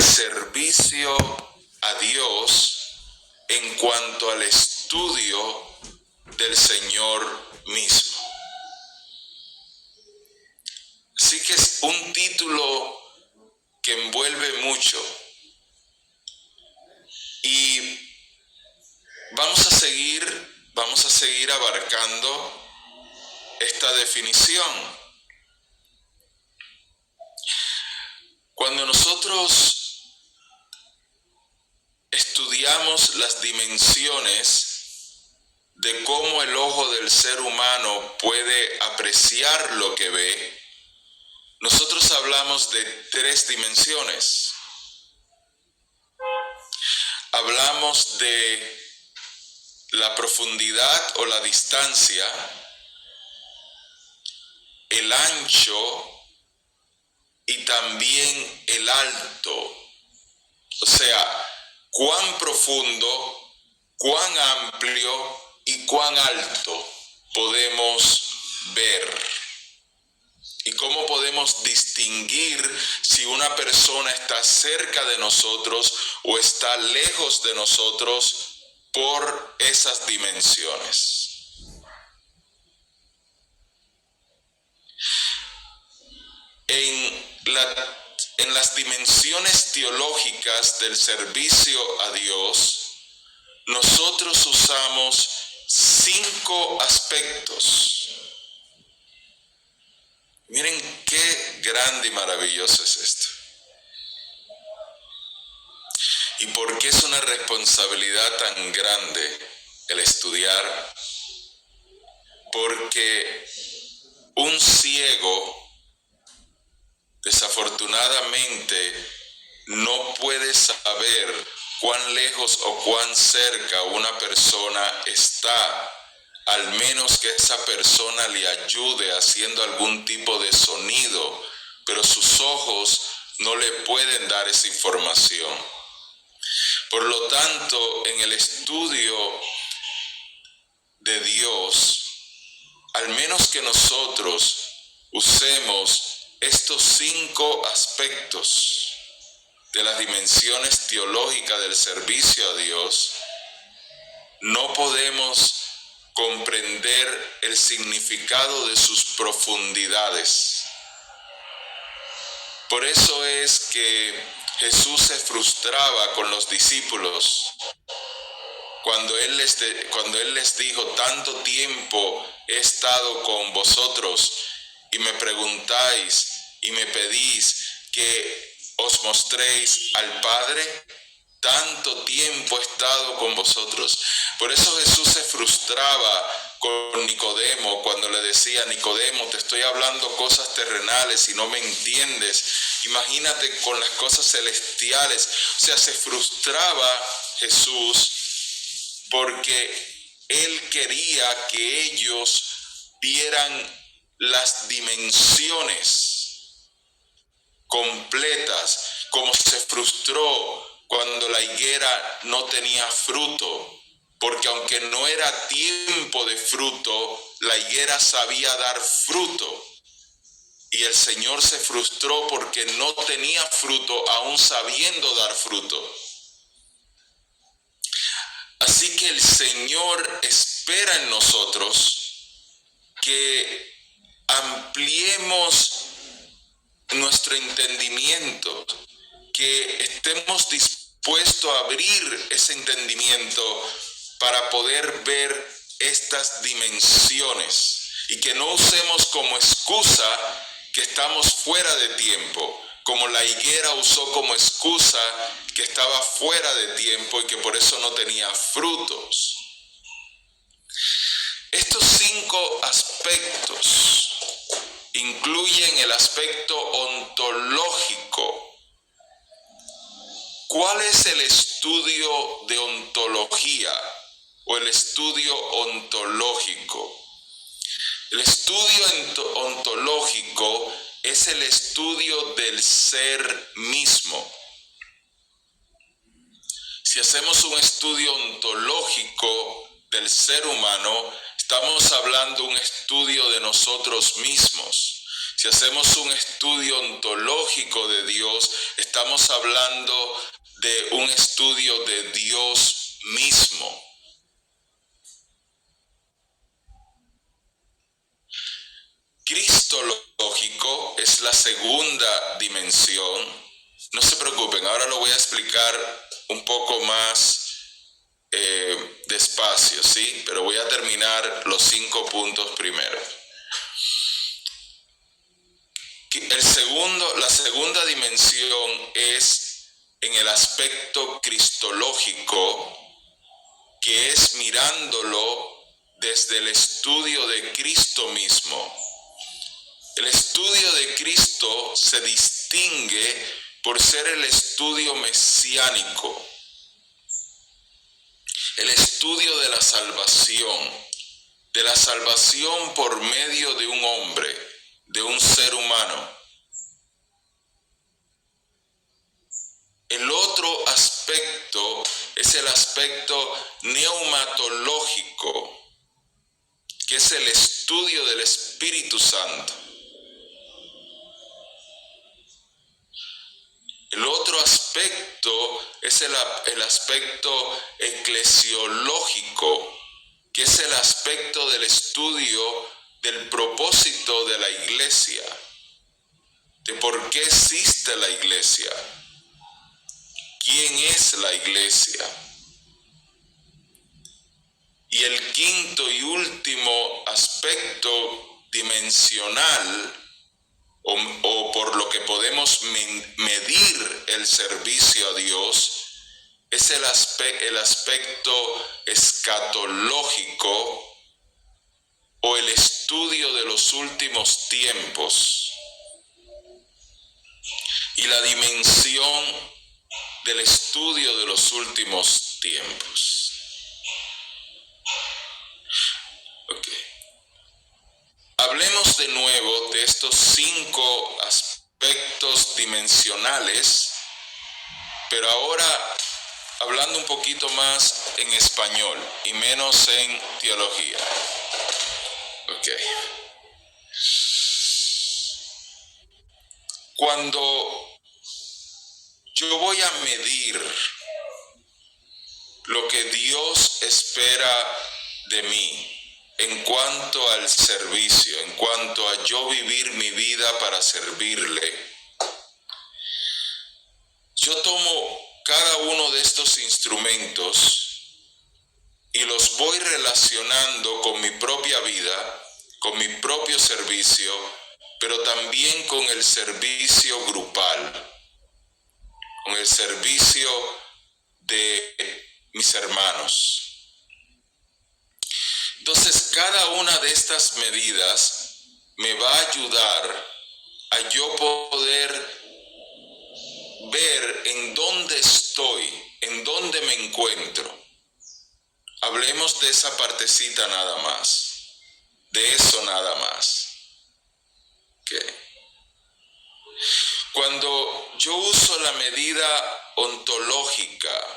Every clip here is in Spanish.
del servicio a Dios en cuanto al estudio del Señor mismo. Así que es un título que envuelve mucho. Y vamos a seguir abarcando esta definición. Cuando nosotros estudiamos las dimensiones de cómo el ojo del ser humano puede apreciar lo que ve, nosotros hablamos de 3 dimensiones. Hablamos de la profundidad o la distancia, el ancho y también el alto. O sea, cuán profundo, cuán amplio y cuán alto podemos ver. Y cómo podemos distinguir si una persona está cerca de nosotros o está lejos de nosotros por esas dimensiones. En las dimensiones teológicas del servicio a Dios, nosotros usamos 5 aspectos. Miren qué grande y maravilloso es esto. ¿Y por qué es una responsabilidad tan grande el estudiar? Porque un ciego, desafortunadamente, no puede saber cuán lejos o cuán cerca una persona está, al menos que esa persona le ayude haciendo algún tipo de sonido, pero sus ojos no le pueden dar esa información. Por lo tanto, en el estudio de Dios, al menos que nosotros usemos estos 5 aspectos de las dimensiones teológicas del servicio a Dios, no podemos comprender el significado de sus profundidades. Por eso es que Jesús se frustraba con los discípulos cuando Él les dijo: tanto tiempo he estado con vosotros y me preguntáis y me pedís que os mostréis al Padre. Tanto tiempo he estado con vosotros. Por eso Jesús se frustraba con Nicodemo cuando le decía: Nicodemo, te estoy hablando cosas terrenales y no me entiendes. Imagínate con las cosas celestiales. O sea, se frustraba Jesús porque Él quería que ellos vieran las dimensiones completas, como se frustró cuando la higuera no tenía fruto, porque aunque no era tiempo de fruto, la higuera sabía dar fruto. Y el Señor se frustró porque no tenía fruto, aún sabiendo dar fruto. Así que el Señor espera en nosotros que ampliemos nuestro entendimiento, que estemos dispuestos a abrir ese entendimiento para poder ver estas dimensiones y que no usemos como excusa que estamos fuera de tiempo, como la higuera usó como excusa que estaba fuera de tiempo y que por eso no tenía frutos. Estos 5 aspectos incluyen el aspecto ontológico. ¿Cuál es el estudio de ontología o el estudio ontológico? El estudio ontológico es el estudio del ser mismo. Si hacemos un estudio ontológico del ser humano, estamos hablando de un estudio de nosotros mismos. Si hacemos un estudio ontológico de Dios, estamos hablando de un estudio de Dios mismo. Cristológico es la segunda dimensión. No se preocupen, ahora lo voy a explicar un poco más despacio, ¿sí? Pero voy a terminar los 5 puntos primero. La segunda dimensión es en el aspecto cristológico, que es mirándolo desde el estudio de Cristo mismo. El estudio de Cristo se distingue por ser el estudio mesiánico, el estudio de la salvación por medio de un hombre, de un ser humano. El otro aspecto es el aspecto neumatológico, que es el estudio del Espíritu Santo. El otro aspecto es el aspecto eclesiológico, que es el aspecto del estudio del propósito de la iglesia, de por qué existe la iglesia, quién es la iglesia. Y el quinto y último aspecto dimensional, o por lo que podemos medir el servicio a Dios, es el aspecto escatológico, o el estudio de los últimos tiempos, y la dimensión del estudio de los últimos tiempos. Okay. Hablemos de nuevo de estos 5 aspectos dimensionales, pero ahora hablando un poquito más en español y menos en teología. Okay. Cuando yo voy a medir lo que Dios espera de mí en cuanto al servicio, en cuanto a yo vivir mi vida para servirle, yo tomo cada uno de estos instrumentos y los voy relacionando con mi propia vida, con mi propio servicio, pero también con el servicio grupal, con el servicio de mis hermanos. Entonces, cada una de estas medidas me va a ayudar a yo poder ver en dónde estoy, en dónde me encuentro. Hablemos de esa partecita nada más, de eso nada más. Okay. Cuando yo uso la medida ontológica,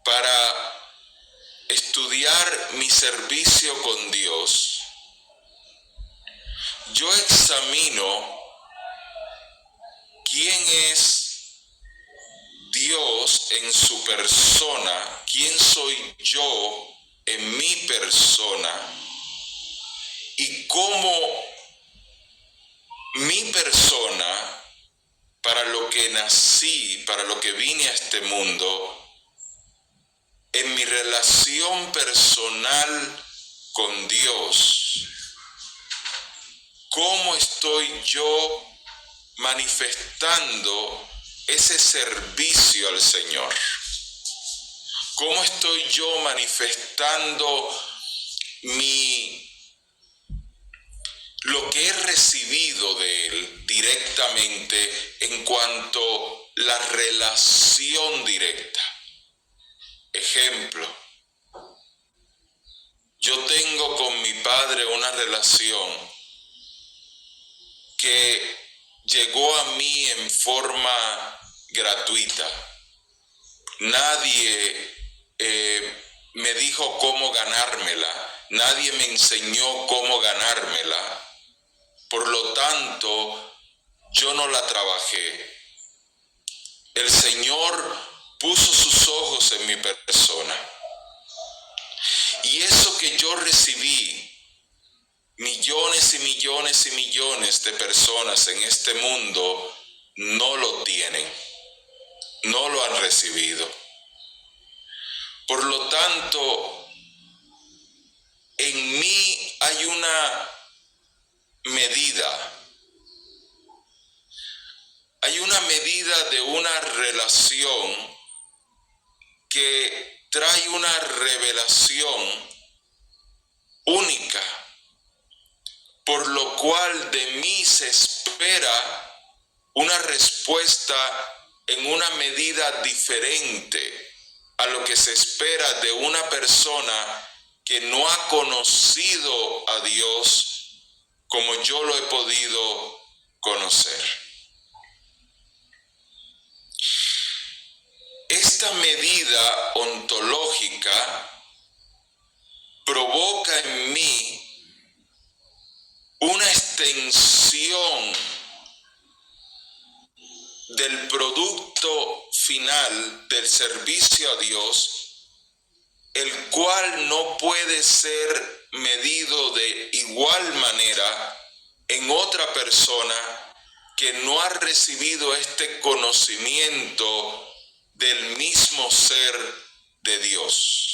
para estudiar mi servicio con Dios, yo examino quién es Dios en su persona, quién soy yo en mi persona, y cómo mi persona, para lo que nací, para lo que vine a este mundo, en mi relación personal con Dios, cómo estoy yo manifestando ese servicio al Señor, cómo estoy yo manifestando lo que he recibido de Él directamente en cuanto a la relación directa. Ejemplo, yo tengo con mi padre una relación que llegó a mí en forma gratuita. Nadie me dijo cómo ganármela, nadie me enseñó cómo ganármela, Por lo tanto, yo no la trabajé. El Señor puso sus ojos en mi persona. Y eso que yo recibí, millones y millones y millones de personas en este mundo no lo tienen, no lo han recibido. Por lo tanto, en mí hay una medida. Hay una medida de una relación que trae una revelación única, por lo cual de mí se espera una respuesta en una medida diferente a lo que se espera de una persona que no ha conocido a Dios como yo lo he podido conocer. Esta medida ontológica provoca en mí una extensión del producto final del servicio a Dios, el cual no puede ser medido de igual manera en otra persona que no ha recibido este conocimiento del mismo ser de Dios.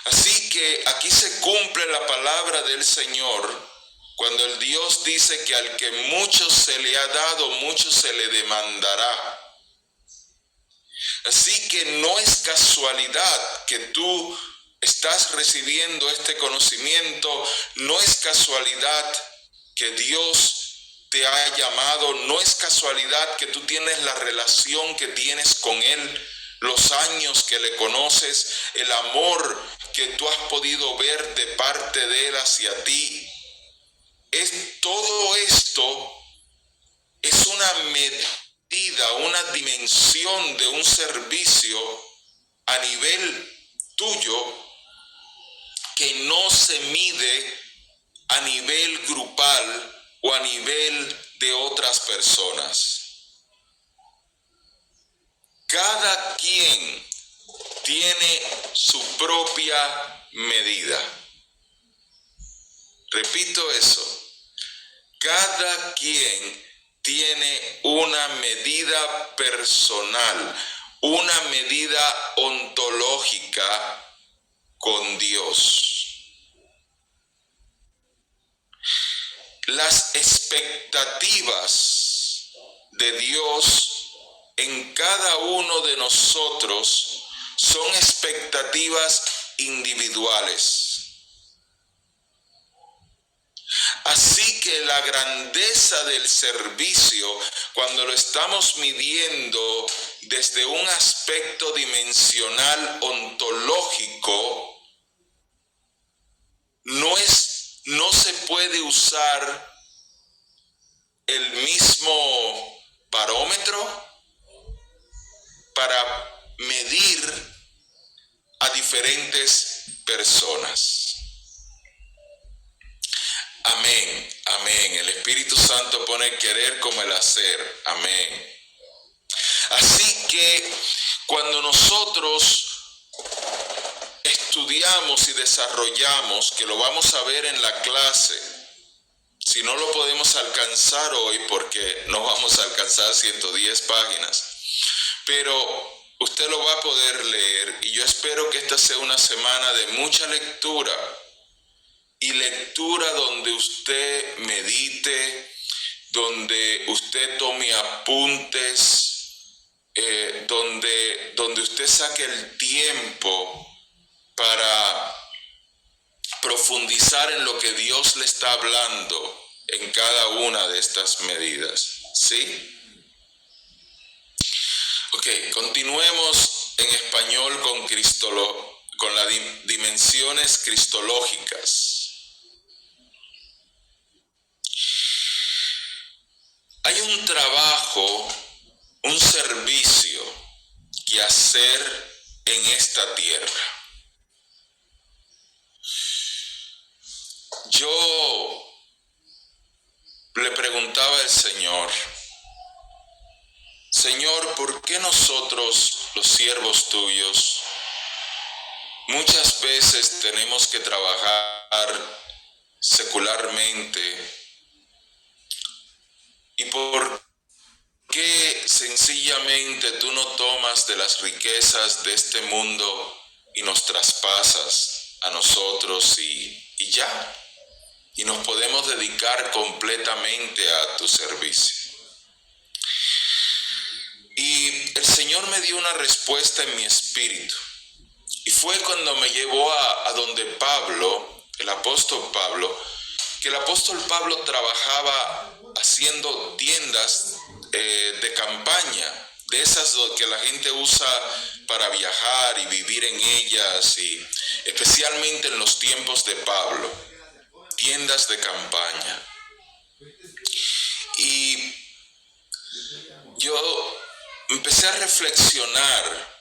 Así que aquí se cumple la palabra del Señor cuando el Dios dice que al que mucho se le ha dado, mucho se le demandará. Así que no es casualidad que tú estás recibiendo este conocimiento, no es casualidad que Dios te ha llamado, no es casualidad que tú tienes la relación que tienes con Él, los años que le conoces, el amor que tú has podido ver de parte de Él hacia ti. Todo esto es una medida, una dimensión de un servicio a nivel tuyo que no se mide a nivel grupal o a nivel de otras personas. Cada quien tiene su propia medida. Repito eso. Cada quien tiene una medida personal, una medida ontológica con Dios. Las expectativas de Dios en cada uno de nosotros son expectativas individuales. Así que la grandeza del servicio, cuando lo estamos midiendo desde un aspecto dimensional ontológico, no se puede usar el mismo parámetro para medir a diferentes personas. Amén, amén. El Espíritu Santo pone el querer como el hacer. Amén. Así que cuando nosotros estudiamos y desarrollamos, que lo vamos a ver en la clase, si no lo podemos alcanzar hoy porque no vamos a alcanzar 110 páginas, pero usted lo va a poder leer y yo espero que esta sea una semana de mucha lectura y lectura donde usted medite, donde usted tome apuntes, donde usted saque el tiempo para profundizar en lo que Dios le está hablando en cada una de estas medidas, ¿sí? Ok, continuemos en español con las dimensiones cristológicas. Hay un trabajo, un servicio que hacer en esta tierra. Yo al Señor: Señor, ¿por qué nosotros, los siervos tuyos, muchas veces tenemos que trabajar secularmente? ¿Y por qué sencillamente tú no tomas de las riquezas de este mundo y nos traspasas a nosotros y ya? Y nos podemos dedicar completamente a tu servicio. Y el Señor me dio una respuesta en mi espíritu. Y fue cuando me llevó a donde Pablo, el apóstol Pablo, que el apóstol Pablo trabajaba haciendo tiendas de campaña, de esas que la gente usa para viajar y vivir en ellas, y especialmente en los tiempos de Pablo, tiendas de campaña. Y yo empecé a reflexionar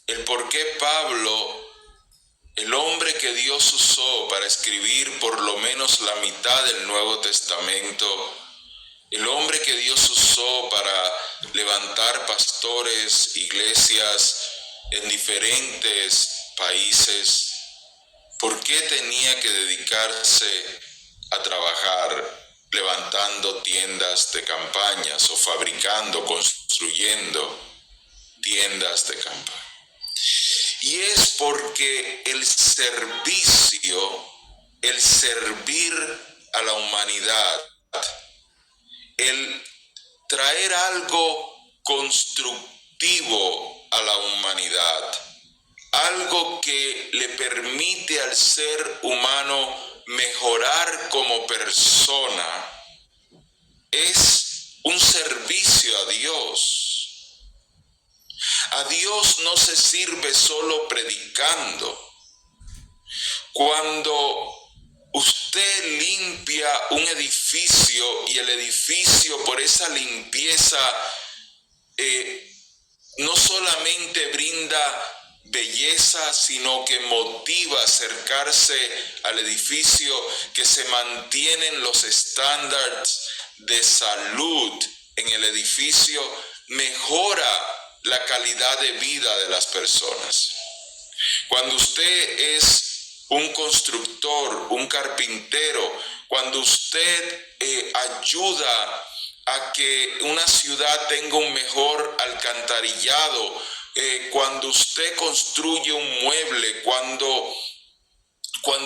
el por qué Pablo, el hombre que Dios usó para escribir por lo menos la mitad del Nuevo Testamento, el hombre que Dios usó para levantar pastores, iglesias en diferentes países, ¿por qué tenía que dedicarse a trabajar levantando tiendas de campañas o fabricando, construyendo tiendas de campaña? Y es porque el servicio, el servir a la humanidad, el traer algo constructivo a la humanidad, algo que le permite al ser humano mejorar como persona, es un servicio a Dios. A Dios no se sirve solo predicando. Cuando usted limpia un edificio y el edificio por esa limpieza no solamente brinda belleza, sino que motiva a acercarse al edificio, que se mantienen los estándares de salud en el edificio, mejora la calidad de vida de las personas. Cuando usted es un constructor, un carpintero, cuando usted ayuda a que una ciudad tenga un mejor alcantarillado, cuando usted construye un mueble, cuando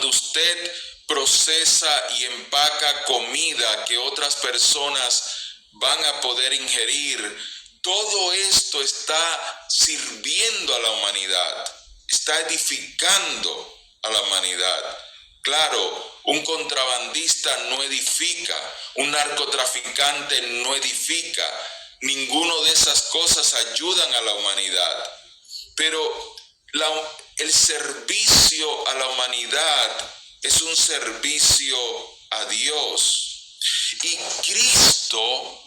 usted procesa y empaca comida que otras personas van a poder ingerir, todo esto está sirviendo a la humanidad, está edificando a la humanidad. Claro, un contrabandista no edifica, un narcotraficante no edifica, ninguno de esas cosas ayudan a la humanidad. Pero el servicio a la humanidad es un servicio a Dios. Y Cristo,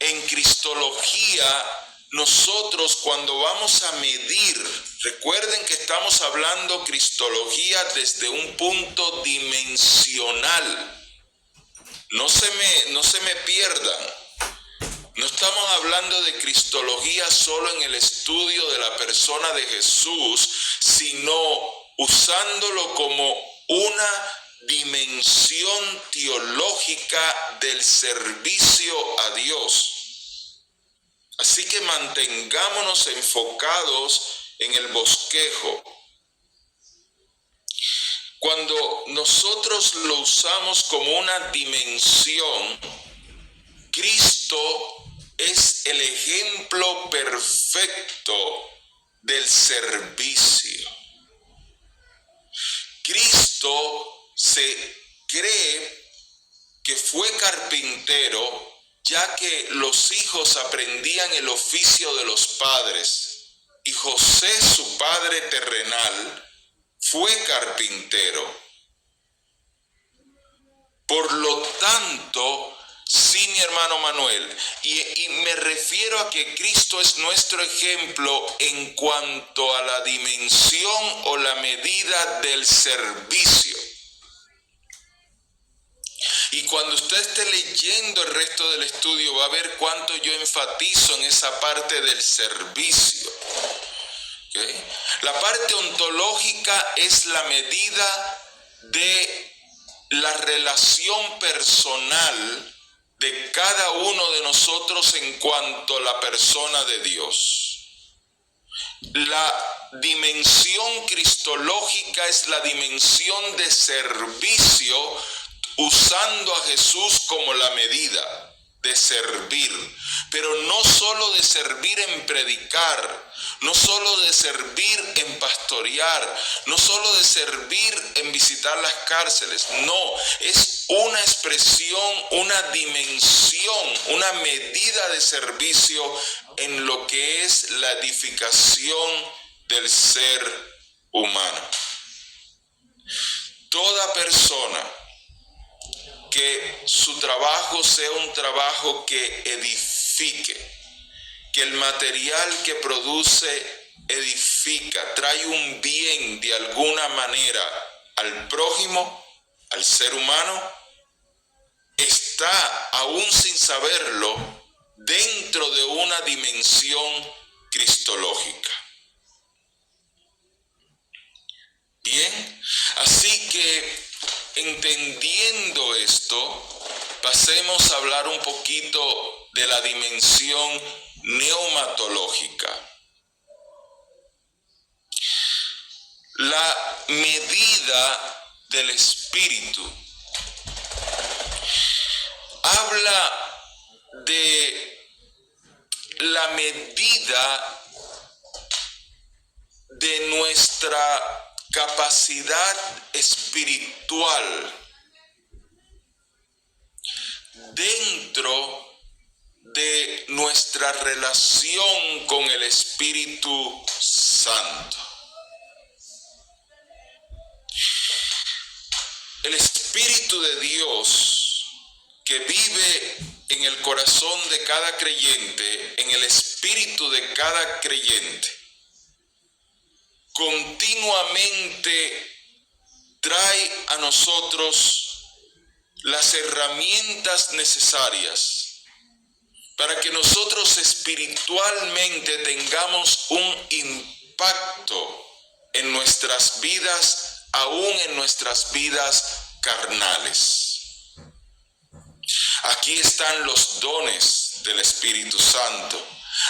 en cristología, nosotros cuando vamos a medir, recuerden que estamos hablando cristología desde un punto dimensional. No se me pierdan. No estamos hablando de cristología solo en el estudio de la persona de Jesús, sino usándolo como una dimensión teológica del servicio a Dios. Así que mantengámonos enfocados en el bosquejo. Cuando nosotros lo usamos como una dimensión, Cristo es el ejemplo perfecto del servicio. Cristo se cree que fue carpintero, ya que los hijos aprendían el oficio de los padres, y José, su padre terrenal, fue carpintero. Por lo tanto, sí, mi hermano Manuel, y me refiero a que Cristo es nuestro ejemplo en cuanto a la dimensión o la medida del servicio. Y cuando usted esté leyendo el resto del estudio va a ver cuánto yo enfatizo en esa parte del servicio. ¿Okay? La parte ontológica es la medida de la relación personal de cada uno de nosotros en cuanto a la persona de Dios. La dimensión cristológica es la dimensión de servicio, usando a Jesús como la medida de servir, pero no solo de servir en predicar, no solo de servir en pastorear, no solo de servir en visitar las cárceles, no, es una expresión, una dimensión, una medida de servicio en lo que es la edificación del ser humano. Toda persona que su trabajo sea un trabajo que edifique, que el material que produce edifica, trae un bien de alguna manera al prójimo, al ser humano, está, aún sin saberlo, dentro de una dimensión cristológica. Bien, así que entendiendo esto, pasemos a hablar un poquito de la dimensión neumatológica. La medida del espíritu habla de la medida de nuestra capacidad espiritual dentro de nuestra relación con el Espíritu Santo. El Espíritu de Dios que vive en el corazón de cada creyente, en el espíritu de cada creyente, continuamente trae a nosotros las herramientas necesarias para que nosotros espiritualmente tengamos un impacto en nuestras vidas, aún en nuestras vidas carnales. Aquí están los dones del Espíritu Santo.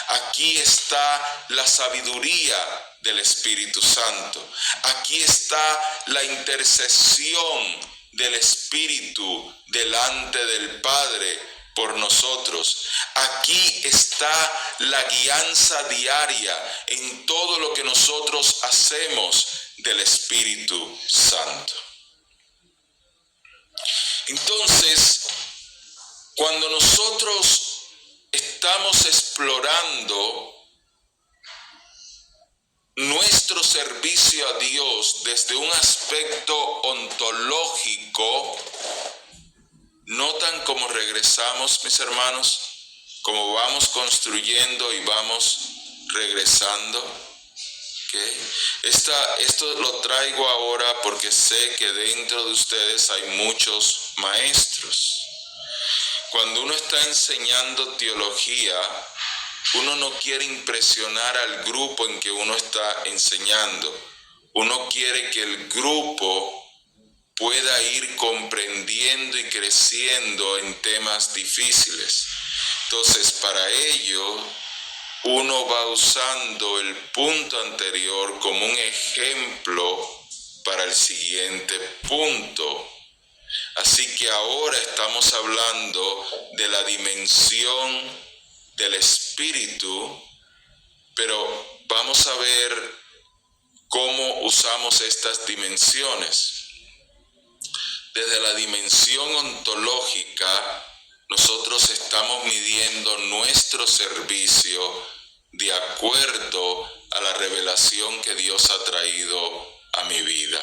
Aquí está la sabiduría del Espíritu Santo. Aquí está la intercesión del Espíritu delante del Padre por nosotros. Aquí está la guianza diaria en todo lo que nosotros hacemos del Espíritu Santo. Entonces, cuando nosotros estamos explorando nuestro servicio a Dios desde un aspecto ontológico, ¿notan cómo regresamos, mis hermanos? Cómo vamos construyendo y vamos regresando. ¿Okay? Esto lo traigo ahora porque sé que dentro de ustedes hay muchos maestros. Cuando uno está enseñando teología, uno no quiere impresionar al grupo en que uno está enseñando. Uno quiere que el grupo pueda ir comprendiendo y creciendo en temas difíciles. Entonces, para ello, uno va usando el punto anterior como un ejemplo para el siguiente punto. Así que ahora estamos hablando de la dimensión del espíritu, pero vamos a ver cómo usamos estas dimensiones. Desde la dimensión ontológica, nosotros estamos midiendo nuestro servicio de acuerdo a la revelación que Dios ha traído a mi vida.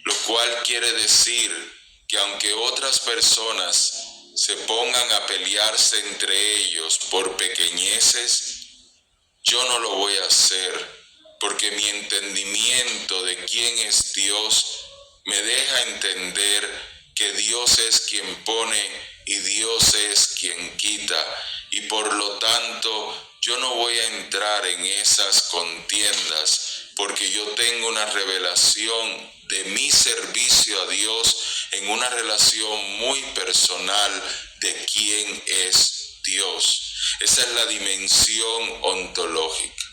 Lo cual quiere decir que aunque otras personas se pongan a pelearse entre ellos por pequeñeces, yo no lo voy a hacer, porque mi entendimiento de quién es Dios me deja entender que Dios es quien pone y Dios es quien quita, y por lo tanto yo no voy a entrar en esas contiendas, porque yo tengo una revelación de mi servicio a Dios, en una relación muy personal de quién es Dios. Esa es la dimensión ontológica.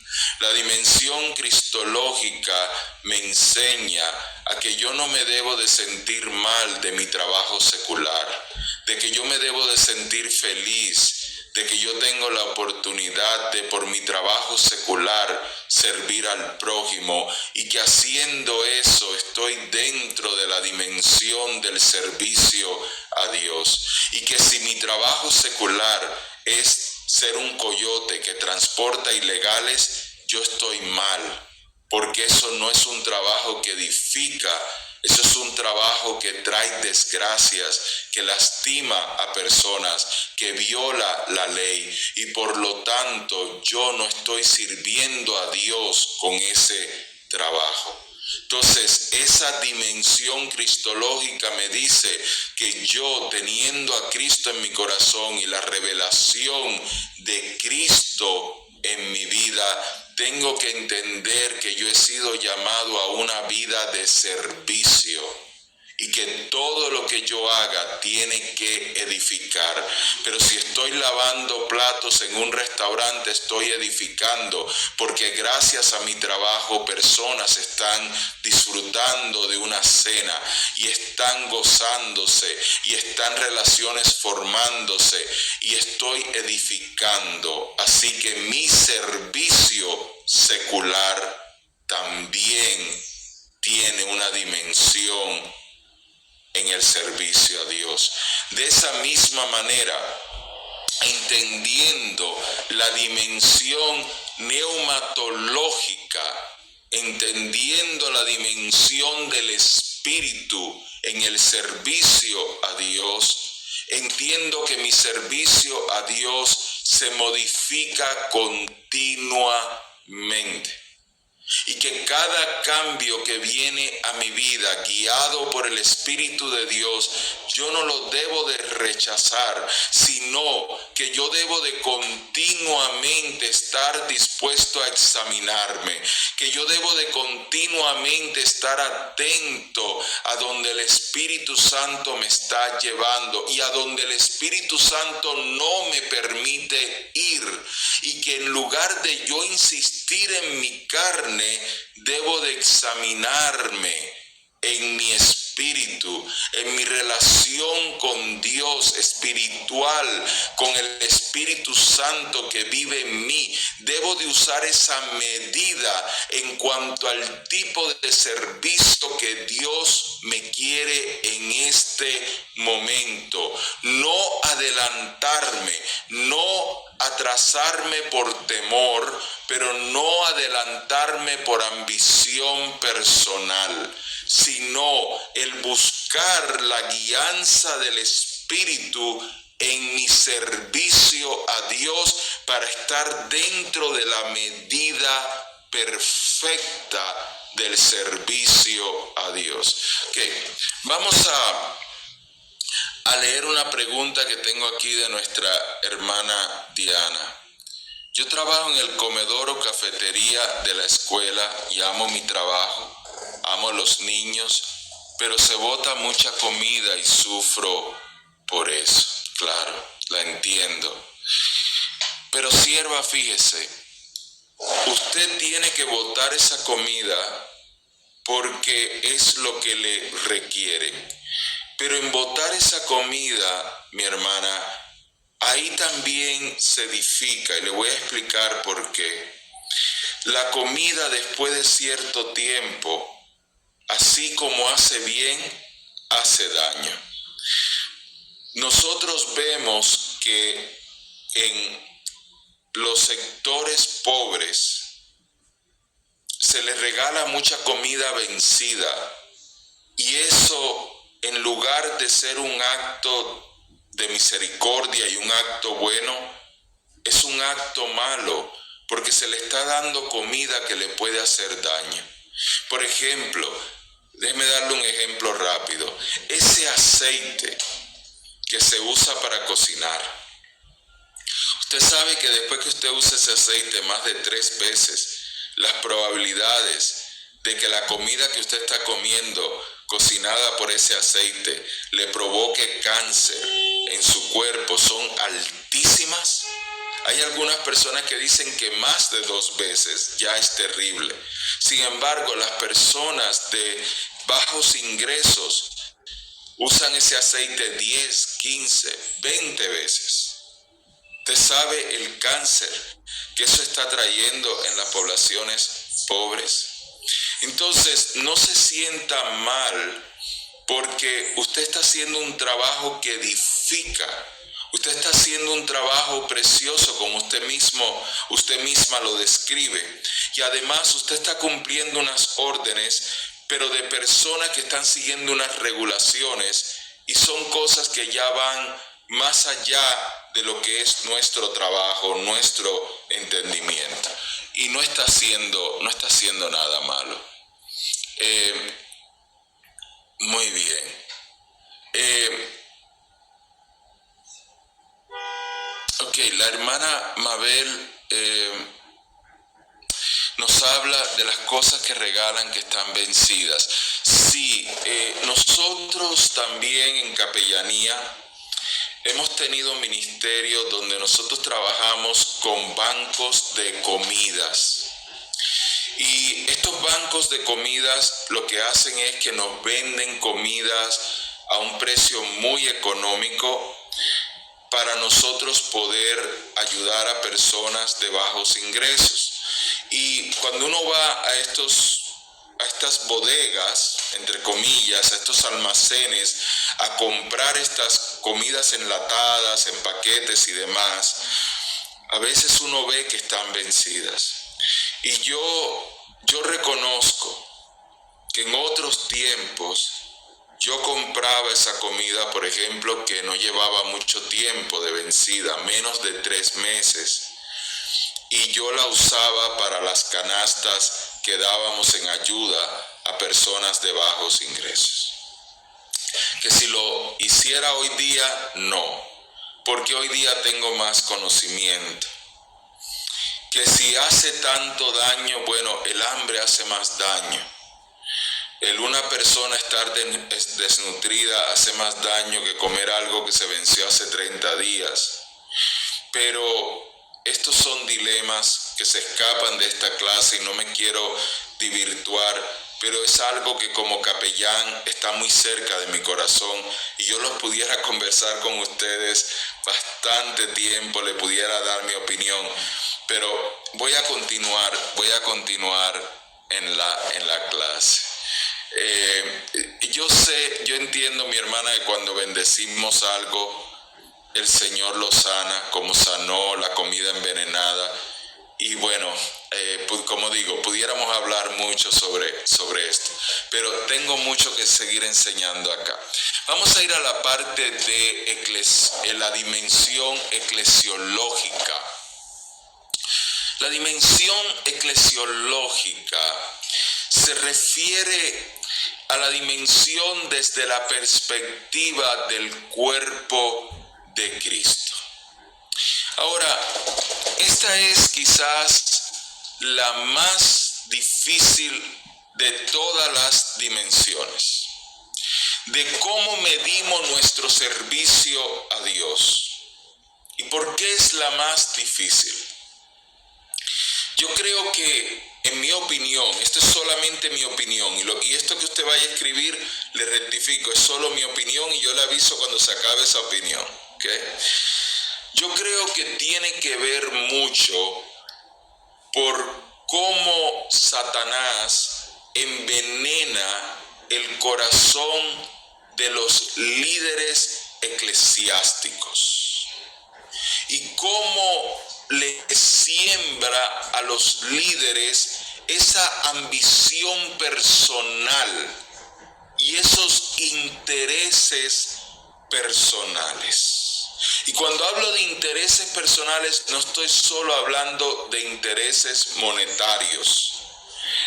La dimensión cristológica me enseña a que yo no me debo de sentir mal de mi trabajo secular, de que yo me debo de sentir feliz, de que yo tengo la oportunidad de por mi trabajo secular servir al prójimo, y que haciendo eso estoy dentro de la dimensión del servicio a Dios, y que si mi trabajo secular es ser un coyote que transporta ilegales, yo estoy mal, porque eso no es un trabajo que edifica, eso es un trabajo que trae desgracias, que lastima a personas, que viola la ley, y por lo tanto yo no estoy sirviendo a Dios con ese trabajo. Entonces, esa dimensión cristológica me dice que yo, teniendo a Cristo en mi corazón y la revelación de Cristo en mi vida, tengo que entender que yo he sido llamado a una vida de servicio, y que todo lo que yo haga tiene que edificar. Pero si estoy lavando platos en un restaurante, estoy edificando, porque gracias a mi trabajo personas están disfrutando de una cena, y están gozándose, y están relaciones formándose, y estoy edificando. Así que mi servicio secular también tiene una dimensión en el servicio a Dios. De esa misma manera, entendiendo la dimensión neumatológica, entendiendo la dimensión del espíritu en el servicio a Dios, entiendo que mi servicio a Dios se modifica continuamente, y que cada cambio que viene a mi vida, guiado por el Espíritu de Dios, yo no lo debo de rechazar, sino que yo debo de continuamente estar dispuesto a examinarme, que yo debo de continuamente estar atento a donde el Espíritu Santo me está llevando, y a donde el Espíritu Santo no me permite ir, y que en lugar de yo insistir en mi carne, debo de examinarme en mi espíritu, en mi relación con Dios espiritual, con el Espíritu Santo que vive en mí. Debo de usar esa medida en cuanto al tipo de servicio que Dios me quiere en este momento. No adelantarme, no atrasarme por temor, pero no adelantarme por ambición personal, sino el buscar la guianza del Espíritu en mi servicio a Dios, para estar dentro de la medida perfecta del servicio a Dios. Okay. Vamos a leer una pregunta que tengo aquí de nuestra hermana Diana. Yo trabajo en el comedor o cafetería de la escuela y amo mi trabajo, amo los niños, pero se bota mucha comida y sufro por eso. Claro, la entiendo. Pero sierva, fíjese, usted tiene que botar esa comida porque es lo que le requiere. Pero en botar esa comida, mi hermana, ahí también se edifica, y le voy a explicar por qué. La comida, después de cierto tiempo, así como hace bien, hace daño. Nosotros vemos que en los sectores pobres se les regala mucha comida vencida, y eso, en lugar de ser un acto de misericordia y un acto bueno, es un acto malo, porque se le está dando comida que le puede hacer daño. Por ejemplo, Déjeme darle un ejemplo rápido. Ese aceite que se usa para cocinar. Usted sabe que después que usted use ese aceite más de 3 veces, las probabilidades de que la comida que usted está comiendo, cocinada por ese aceite, le provoque cáncer en su cuerpo son altísimas. Hay algunas personas que dicen que más de 2 veces ya es terrible. Sin embargo, las personas de bajos ingresos usan ese aceite 10, 15, 20 veces. Usted sabe el cáncer que eso está trayendo en las poblaciones pobres. Entonces, no se sienta mal porque usted está haciendo un trabajo que edifica. Usted está haciendo un trabajo precioso como usted misma lo describe. Y además usted está cumpliendo unas órdenes, pero de personas que están siguiendo unas regulaciones y son cosas que ya van más allá de lo que es nuestro trabajo, nuestro entendimiento. Y no está haciendo nada malo. Muy bien. Ok, la hermana Mabel nos habla de las cosas que regalan que están vencidas. Sí, nosotros también en capellanía hemos tenido ministerios donde nosotros trabajamos con bancos de comidas. Y estos bancos de comidas lo que hacen es que nos venden comidas a un precio muy económico para nosotros poder ayudar a personas de bajos ingresos. Y cuando uno va a estas bodegas, entre comillas, a estos almacenes, a comprar estas comidas enlatadas, en paquetes y demás, a veces uno ve que están vencidas. Y yo reconozco que en otros tiempos yo compraba esa comida, por ejemplo, que no llevaba mucho tiempo de vencida, menos de 3 meses. Y yo la usaba para las canastas que dábamos en ayuda a personas de bajos ingresos. Que si lo hiciera hoy día, no, porque hoy día tengo más conocimiento. Que si hace tanto daño, bueno, el hambre hace más daño. Una persona estar desnutrida hace más daño que comer algo que se venció hace 30 días. Pero estos son dilemas que se escapan de esta clase y no me quiero divirtuar, pero es algo que como capellán está muy cerca de mi corazón y yo los pudiera conversar con ustedes bastante tiempo, le pudiera dar mi opinión, pero voy a continuar en la clase. Yo entiendo, mi hermana, que cuando bendecimos algo, el Señor lo sana, como sanó la comida envenenada. Y bueno, como digo, pudiéramos hablar mucho sobre esto, pero tengo mucho que seguir enseñando acá. Vamos a ir a la parte de la dimensión eclesiológica. La dimensión eclesiológica se refiere a la dimensión desde la perspectiva del cuerpo de Cristo. Ahora, esta es quizás la más difícil de todas las dimensiones, de cómo medimos nuestro servicio a Dios. ¿Y por qué es la más difícil? Yo creo que, en mi opinión, esto es solamente mi opinión, y esto que usted vaya a escribir, le rectifico, es solo mi opinión y yo le aviso cuando se acabe esa opinión, ¿okay? Yo creo que tiene que ver mucho por cómo Satanás envenena el corazón de los líderes eclesiásticos y cómo le siembra a los líderes esa ambición personal y esos intereses personales. Y cuando hablo de intereses personales, no estoy solo hablando de intereses monetarios.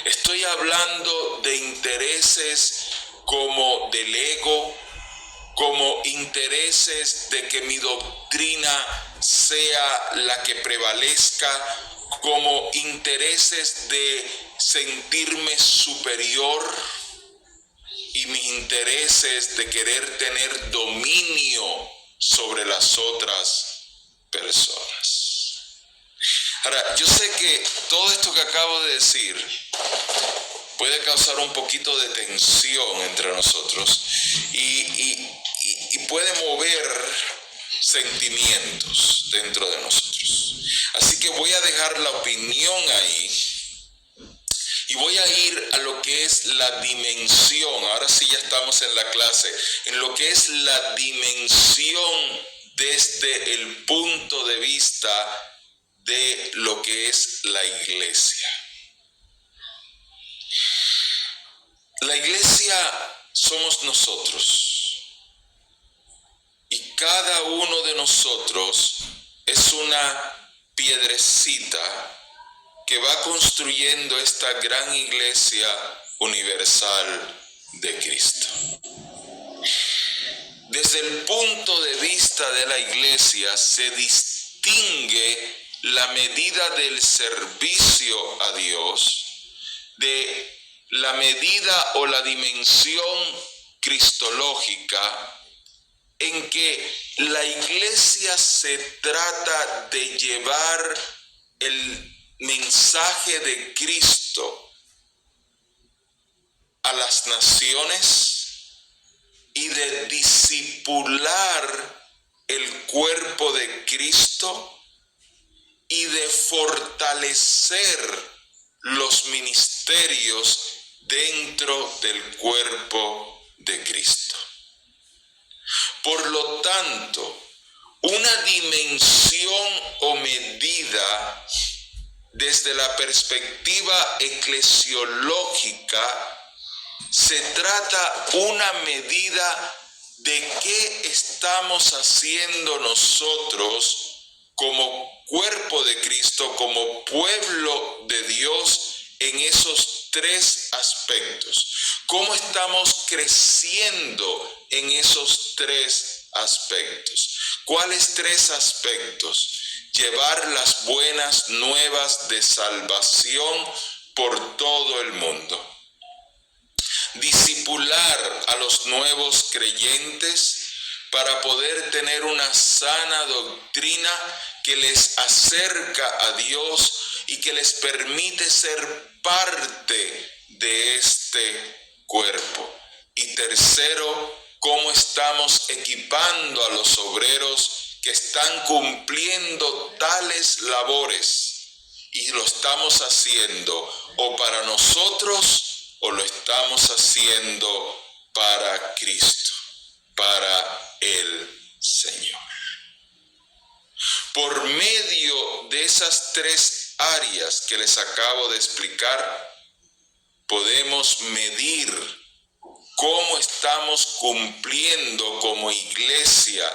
Estoy hablando de intereses como del ego, como intereses de que mi doctrina sea la que prevalezca, como intereses de sentirme superior y mis intereses de querer tener dominio sobre las otras personas. Ahora, yo sé que todo esto que acabo de decir puede causar un poquito de tensión entre nosotros y puede mover sentimientos dentro de nosotros. Así que voy a dejar la opinión ahí y voy a ir a lo que es la dimensión. Ahora sí ya estamos en la clase, en lo que es la dimensión desde el punto de vista de lo que es la iglesia. La iglesia somos nosotros y cada uno de nosotros es una piedrecita que va construyendo esta gran iglesia universal de Cristo. Desde el punto de vista de la iglesia se distingue la medida del servicio a Dios de la medida o la dimensión cristológica en que la iglesia se trata de llevar el mensaje de Cristo a las naciones y de discipular el cuerpo de Cristo y de fortalecer los ministerios dentro del cuerpo de Cristo. Por lo tanto, una dimensión o medida desde la perspectiva eclesiológica se trata una medida de qué estamos haciendo nosotros como cuerpo de Cristo, como pueblo de Dios en esos tres aspectos. ¿Cómo estamos creciendo en esos tres aspectos? ¿Cuáles tres aspectos? Llevar las buenas nuevas de salvación por todo el mundo. Discipular a los nuevos creyentes para poder tener una sana doctrina que les acerca a Dios y que les permite ser parte de este cuerpo. Y tercero, cómo estamos equipando a los obreros que están cumpliendo tales labores y lo estamos haciendo o para nosotros o lo estamos haciendo para Cristo, para el Señor. Por medio de esas tres áreas que les acabo de explicar, podemos medir cómo estamos cumpliendo como iglesia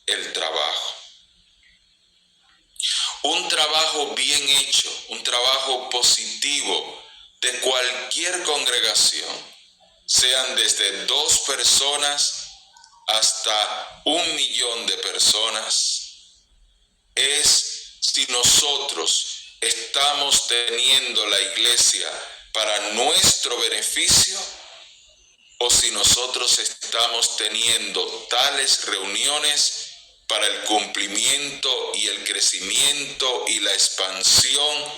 el trabajo. Un trabajo bien hecho, un trabajo positivo de cualquier congregación, sean desde 2 personas hasta 1 millón de personas, es si nosotros estamos teniendo la iglesia para nuestro beneficio o si nosotros estamos teniendo tales reuniones para el cumplimiento y el crecimiento y la expansión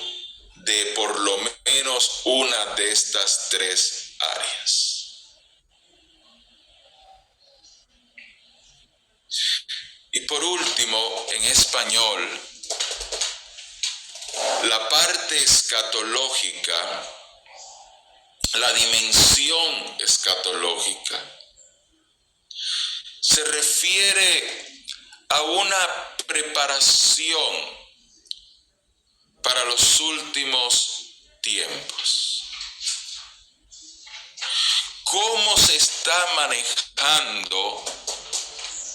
de por lo menos una de estas 3 áreas. Y por último, en español, la parte escatológica, la dimensión escatológica, se refiere a una preparación para los últimos tiempos. ¿Cómo se está manejando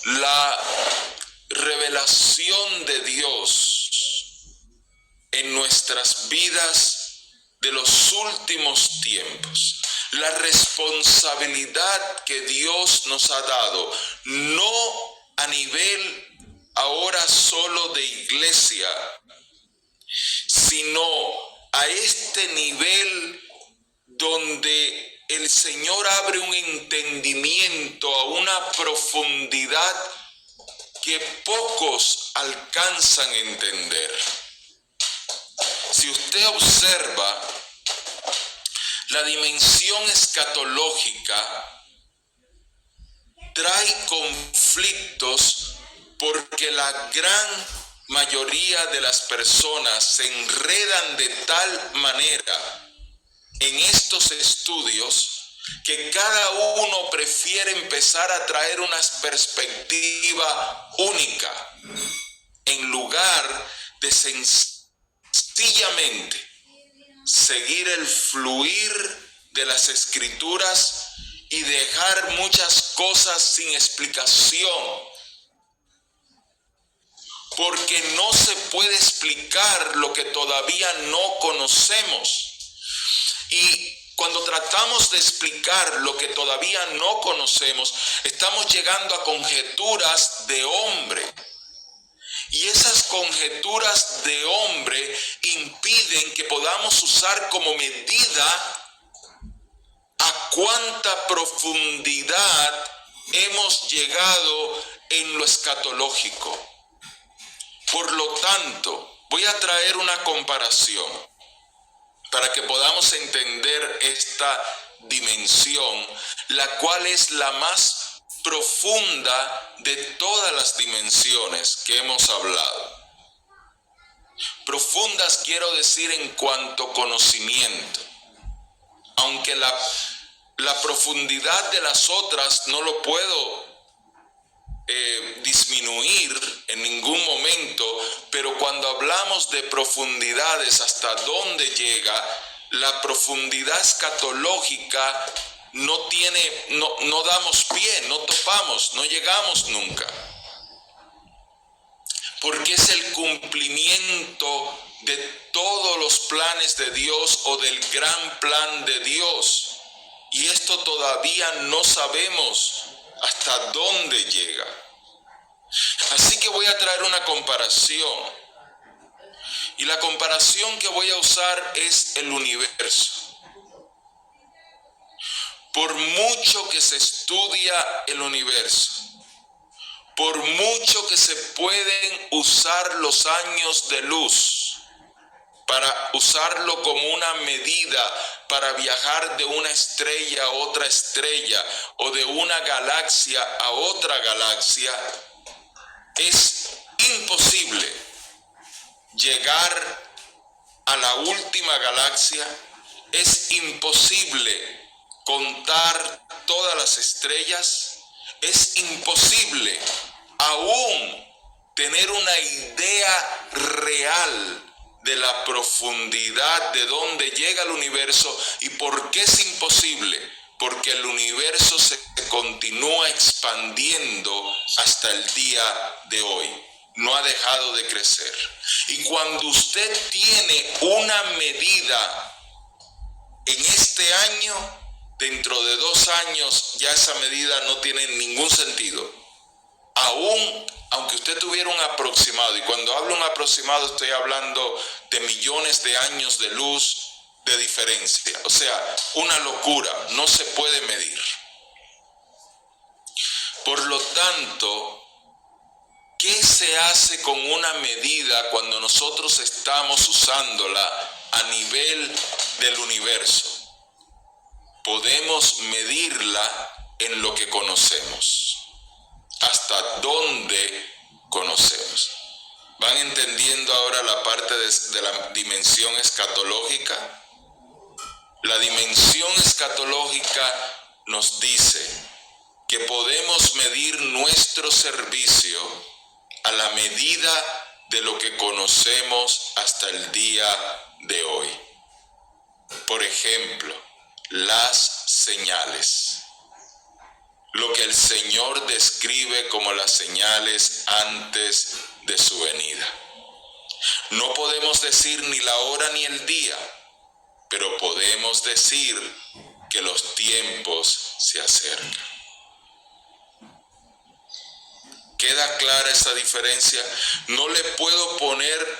la revelación de Dios en nuestras vidas de los últimos tiempos? la responsabilidad que Dios nos ha dado, no a nivel ahora solo de iglesia, sino a este nivel donde el Señor abre un entendimiento a una profundidad que pocos alcanzan a entender. Si usted observa la dimensión escatológica, trae conflictos porque la gran mayoría de las personas se enredan de tal manera en estos estudios que cada uno prefiere empezar a traer una perspectiva única en lugar de sencillamente seguir el fluir de las escrituras y dejar muchas cosas sin explicación, porque no se puede explicar lo que todavía no conocemos. Y cuando tratamos de explicar lo que todavía no conocemos, estamos llegando a conjeturas de hombre. Y esas conjeturas de hombre impiden que podamos usar como medida a cuánta profundidad hemos llegado en lo escatológico. Por lo tanto, voy a traer una comparación para que podamos entender esta dimensión, la cual es la más profunda de todas las dimensiones que hemos hablado. Profundas quiero decir en cuanto a conocimiento, aunque la profundidad de las otras no lo puedo disminuir en ningún momento, pero cuando hablamos de profundidades, hasta dónde llega la profundidad escatológica, no damos pie, no topamos, no llegamos nunca, porque es el cumplimiento de todos los planes de Dios o del gran plan de Dios, y esto todavía no sabemos hasta dónde llega. Así que voy a traer una comparación, y la comparación que voy a usar es el universo. Por mucho que se estudia el universo, por mucho que se pueden usar los años de luz para usarlo como una medida para viajar de una estrella a otra estrella o de una galaxia a otra galaxia, es imposible llegar a la última galaxia, es imposible contar todas las estrellas, es imposible aún tener una idea real de la profundidad de dónde llega el universo. ¿Y por qué es imposible? Porque el universo se continúa expandiendo hasta el día de hoy. No ha dejado de crecer. Y cuando usted tiene una medida en este año, dentro de 2 años ya esa medida no tiene ningún sentido. Aunque usted tuviera un aproximado, y cuando hablo un aproximado estoy hablando de millones de años de luz de diferencia. O sea, una locura, no se puede medir. Por lo tanto, ¿qué se hace con una medida cuando nosotros estamos usándola a nivel del universo? Podemos medirla en lo que conocemos. ¿Hasta dónde conocemos? ¿Van entendiendo ahora la parte de la dimensión escatológica? La dimensión escatológica nos dice que podemos medir nuestro servicio a la medida de lo que conocemos hasta el día de hoy. Por ejemplo, las señales. Lo que el Señor describe como las señales antes de su venida. No podemos decir ni la hora ni el día, pero podemos decir que los tiempos se acercan. ¿Queda clara esa diferencia? No le puedo poner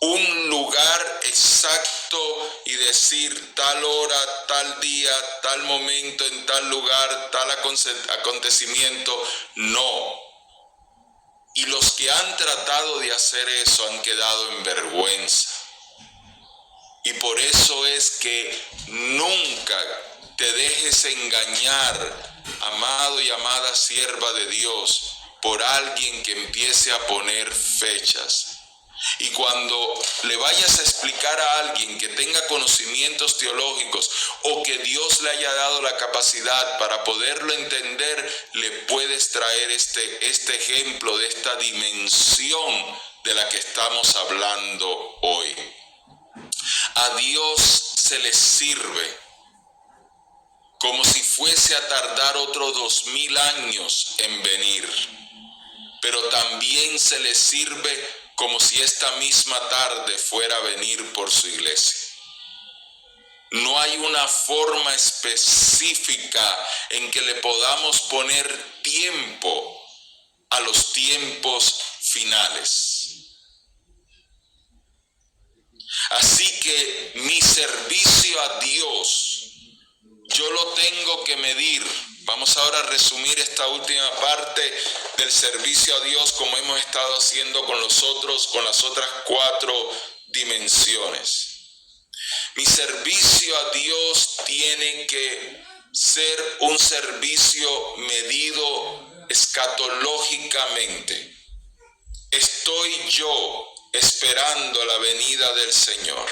un lugar exacto y decir tal hora, tal día, tal momento, en tal lugar, tal acontecimiento. No. Y los que han tratado de hacer eso han quedado en vergüenza. Y por eso es que nunca te dejes engañar, amado y amada sierva de Dios, por alguien que empiece a poner fechas. Y cuando le vayas a explicar a alguien que tenga conocimientos teológicos o que Dios le haya dado la capacidad para poderlo entender, le puedes traer este ejemplo de esta dimensión de la que estamos hablando hoy. A Dios se le sirve como si fuese a tardar otros 2000 años en venir, pero también se le sirve como si esta misma tarde fuera a venir por su iglesia. No hay una forma específica en que le podamos poner tiempo a los tiempos finales. Así que mi servicio a Dios, yo lo tengo que medir. Vamos ahora a resumir esta última parte del servicio a Dios como hemos estado haciendo con las otras 4 dimensiones. Mi servicio a Dios tiene que ser un servicio medido escatológicamente. Estoy yo esperando la venida del Señor.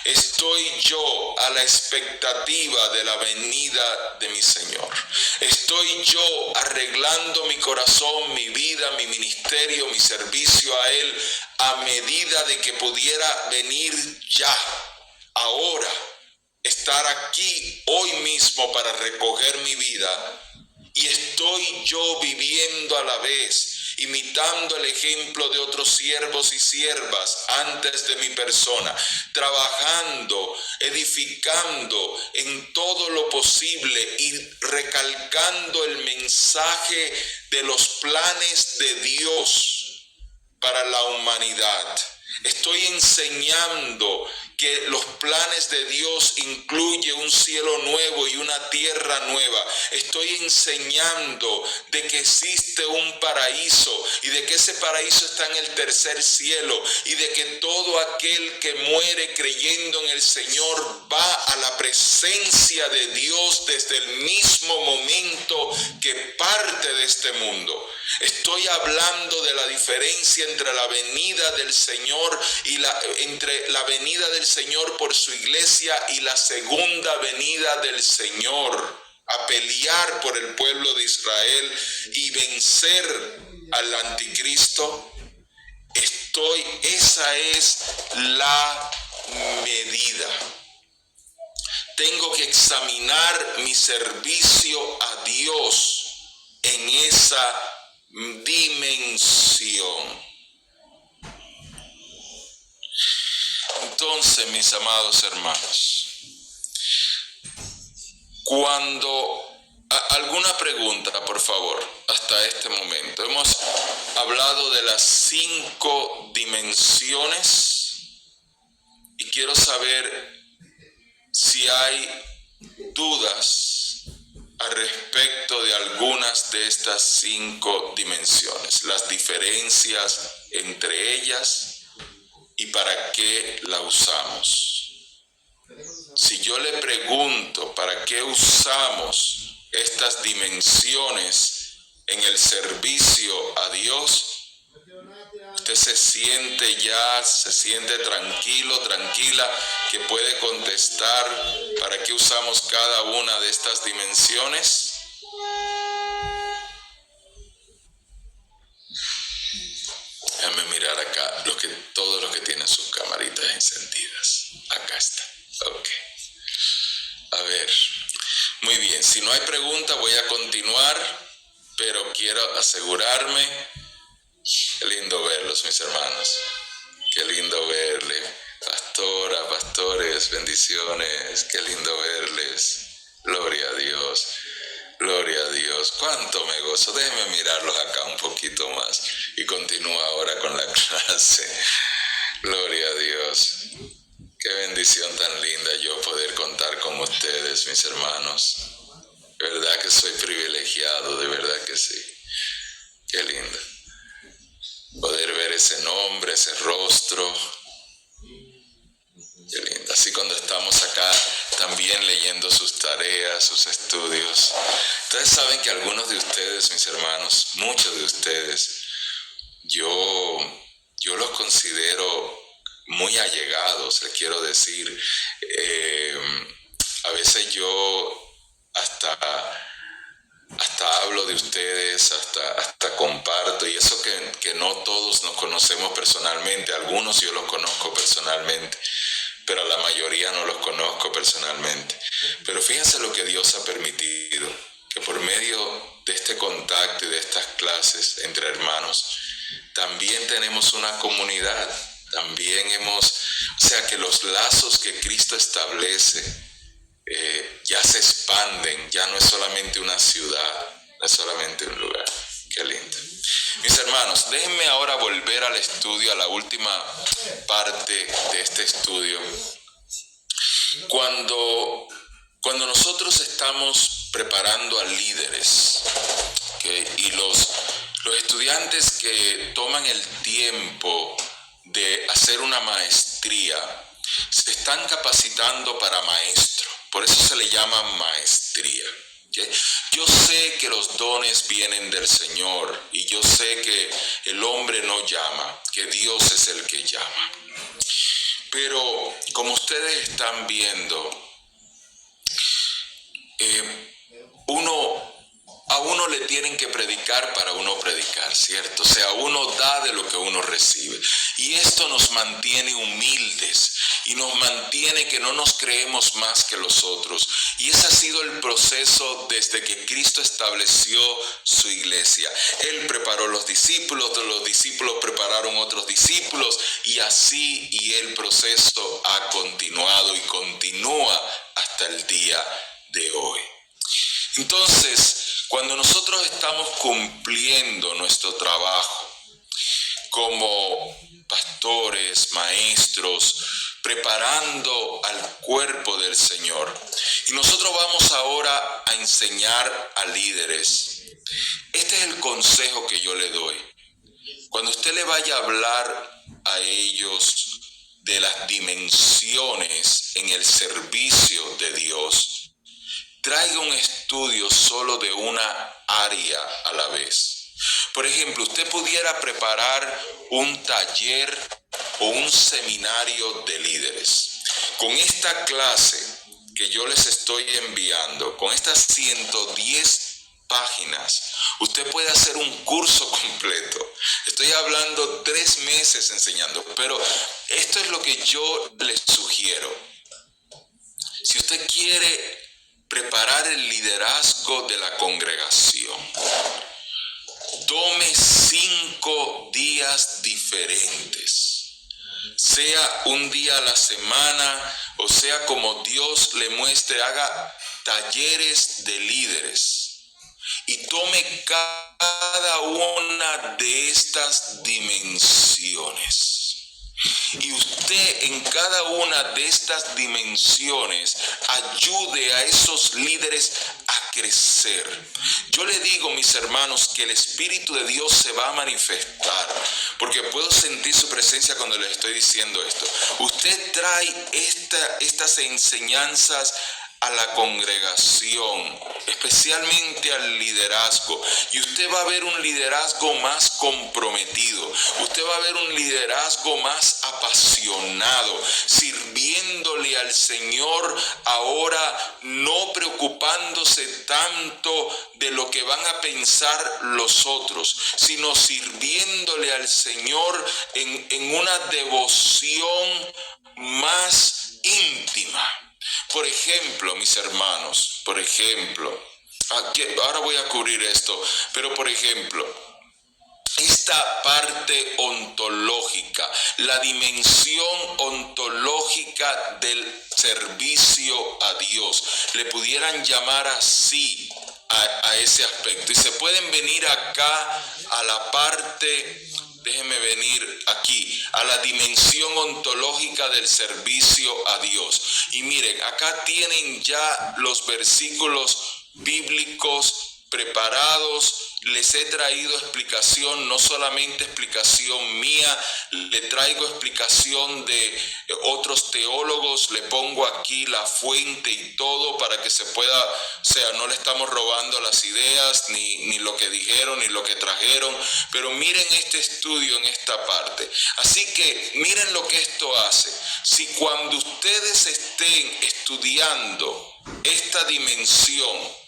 Estoy yo a la expectativa de la venida de mi Señor. Estoy yo arreglando mi corazón, mi vida, mi ministerio, mi servicio a Él a medida de que pudiera venir ya, ahora, estar aquí hoy mismo para recoger mi vida. Y estoy yo viviendo a la vez, imitando el ejemplo de otros siervos y siervas antes de mi persona, trabajando, edificando en todo lo posible y recalcando el mensaje de los planes de Dios para la humanidad. Estoy enseñando que los planes de Dios incluyen un cielo nuevo y una tierra nueva. Estoy enseñando de que existe un paraíso y de que ese paraíso está en el tercer cielo y de que todo aquel que muere creyendo en el Señor va a la presencia de Dios desde el mismo momento que parte de este mundo. Estoy hablando de la diferencia entre la venida del Señor y entre la venida del Señor por su iglesia y la segunda venida del Señor, a pelear por el pueblo de Israel y vencer al anticristo. Esa es la medida. Tengo que examinar mi servicio a Dios en esa dimensión. Entonces, mis amados hermanos, alguna pregunta, por favor, hasta este momento. Hemos hablado de las 5 dimensiones y quiero saber si hay dudas al respecto de algunas de estas 5 dimensiones, las diferencias entre ellas y para qué la usamos. Si yo le pregunto para qué usamos estas dimensiones en el servicio a Dios, usted se siente tranquilo, tranquila, que puede contestar para qué usamos cada una de estas dimensiones. Déjame mirar acá, todos los que tienen sus camaritas encendidas. Acá está. Ok. A ver. Muy bien. Si no hay pregunta, voy a continuar, pero quiero asegurarme. Qué lindo verlos, mis hermanos. Qué lindo verle. Pastora, pastores, bendiciones. Qué lindo verles. Gloria a Dios. Gloria a Dios. Cuánto me gozo. Déjenme mirarlos acá un poquito más y continúo ahora con la clase. Gloria a Dios. Qué bendición tan linda yo poder contar con ustedes, mis hermanos. De verdad que soy privilegiado, de verdad que sí. Qué lindo. Poder ver ese nombre, ese rostro. Qué lindo. Así cuando estamos acá también leyendo sus tareas, sus estudios. Ustedes saben que algunos de ustedes, mis hermanos, muchos de ustedes, yo los considero muy allegados, les quiero decir. A veces yo hasta hablo de ustedes, hasta comparto, y eso que no todos nos conocemos personalmente. Algunos yo los conozco personalmente, pero a la mayoría no los conozco personalmente. Pero fíjense lo que Dios ha permitido, que por medio de este contacto y de estas clases entre hermanos, también tenemos una comunidad, o sea que los lazos que Cristo establece ya se expanden, ya no es solamente una ciudad, no es solamente un lugar. Qué lindo. Mis hermanos, déjenme ahora volver al estudio, a la última parte de este estudio. Cuando nosotros estamos preparando a líderes, ¿okay? Y los estudiantes que toman el tiempo de hacer una maestría, se están capacitando para maestro. Por eso se le llama maestría. ¿Okay? Yo sé que los dones vienen del Señor y yo sé que el hombre no llama, que Dios es el que llama. Pero como ustedes están viendo, a uno le tienen que predicar para uno predicar, ¿cierto? O sea, uno da de lo que uno recibe. Y esto nos mantiene humildes y nos mantiene que no nos creemos más que los otros. Y ese ha sido el proceso desde que Cristo estableció su iglesia. Él preparó los discípulos prepararon otros discípulos, y así el proceso ha continuado y continúa hasta el día de hoy. Entonces, cuando nosotros estamos cumpliendo nuestro trabajo como pastores, maestros, preparando al cuerpo del Señor, y nosotros vamos ahora a enseñar a líderes, este es el consejo que yo le doy. Cuando usted le vaya a hablar a ellos de las dimensiones en el servicio de Dios, traiga un estudio solo de una área a la vez. Por ejemplo, usted pudiera preparar un taller o un seminario de líderes. Con esta clase que yo les estoy enviando, con estas 110 páginas, usted puede hacer un curso completo. Estoy hablando 3 meses enseñando, pero esto es lo que yo les sugiero. Si usted quiere preparar el liderazgo de la congregación, tome 5 días diferentes, sea un día a la semana o sea como Dios le muestre. Haga talleres de líderes y tome cada una de estas dimensiones. Y usted en cada una de estas dimensiones ayude a esos líderes a crecer. Yo le digo, mis hermanos, que el Espíritu de Dios se va a manifestar, porque puedo sentir su presencia cuando les estoy diciendo esto. Usted trae estas enseñanzas a la congregación, especialmente al liderazgo, y usted va a ver un liderazgo más comprometido, usted va a ver un liderazgo más apasionado, sirviéndole al Señor ahora, no preocupándose tanto de lo que van a pensar los otros, sino sirviéndole al Señor en una devoción más íntima. Por ejemplo, mis hermanos, ahora voy a cubrir esto, pero por ejemplo, esta parte ontológica, la dimensión ontológica del servicio a Dios. Le pudieran llamar así a ese aspecto. Y se pueden venir acá a la parte, déjenme venir aquí, a la dimensión ontológica del servicio a Dios. Y miren, acá tienen ya los versículos bíblicos preparados. Les he traído explicación, no solamente explicación mía, le traigo explicación de otros teólogos, le pongo aquí la fuente y todo para que se pueda, o sea, no le estamos robando las ideas, ni lo que dijeron, ni lo que trajeron, pero miren este estudio en esta parte. Así que miren lo que esto hace. Si cuando ustedes estén estudiando esta dimensión,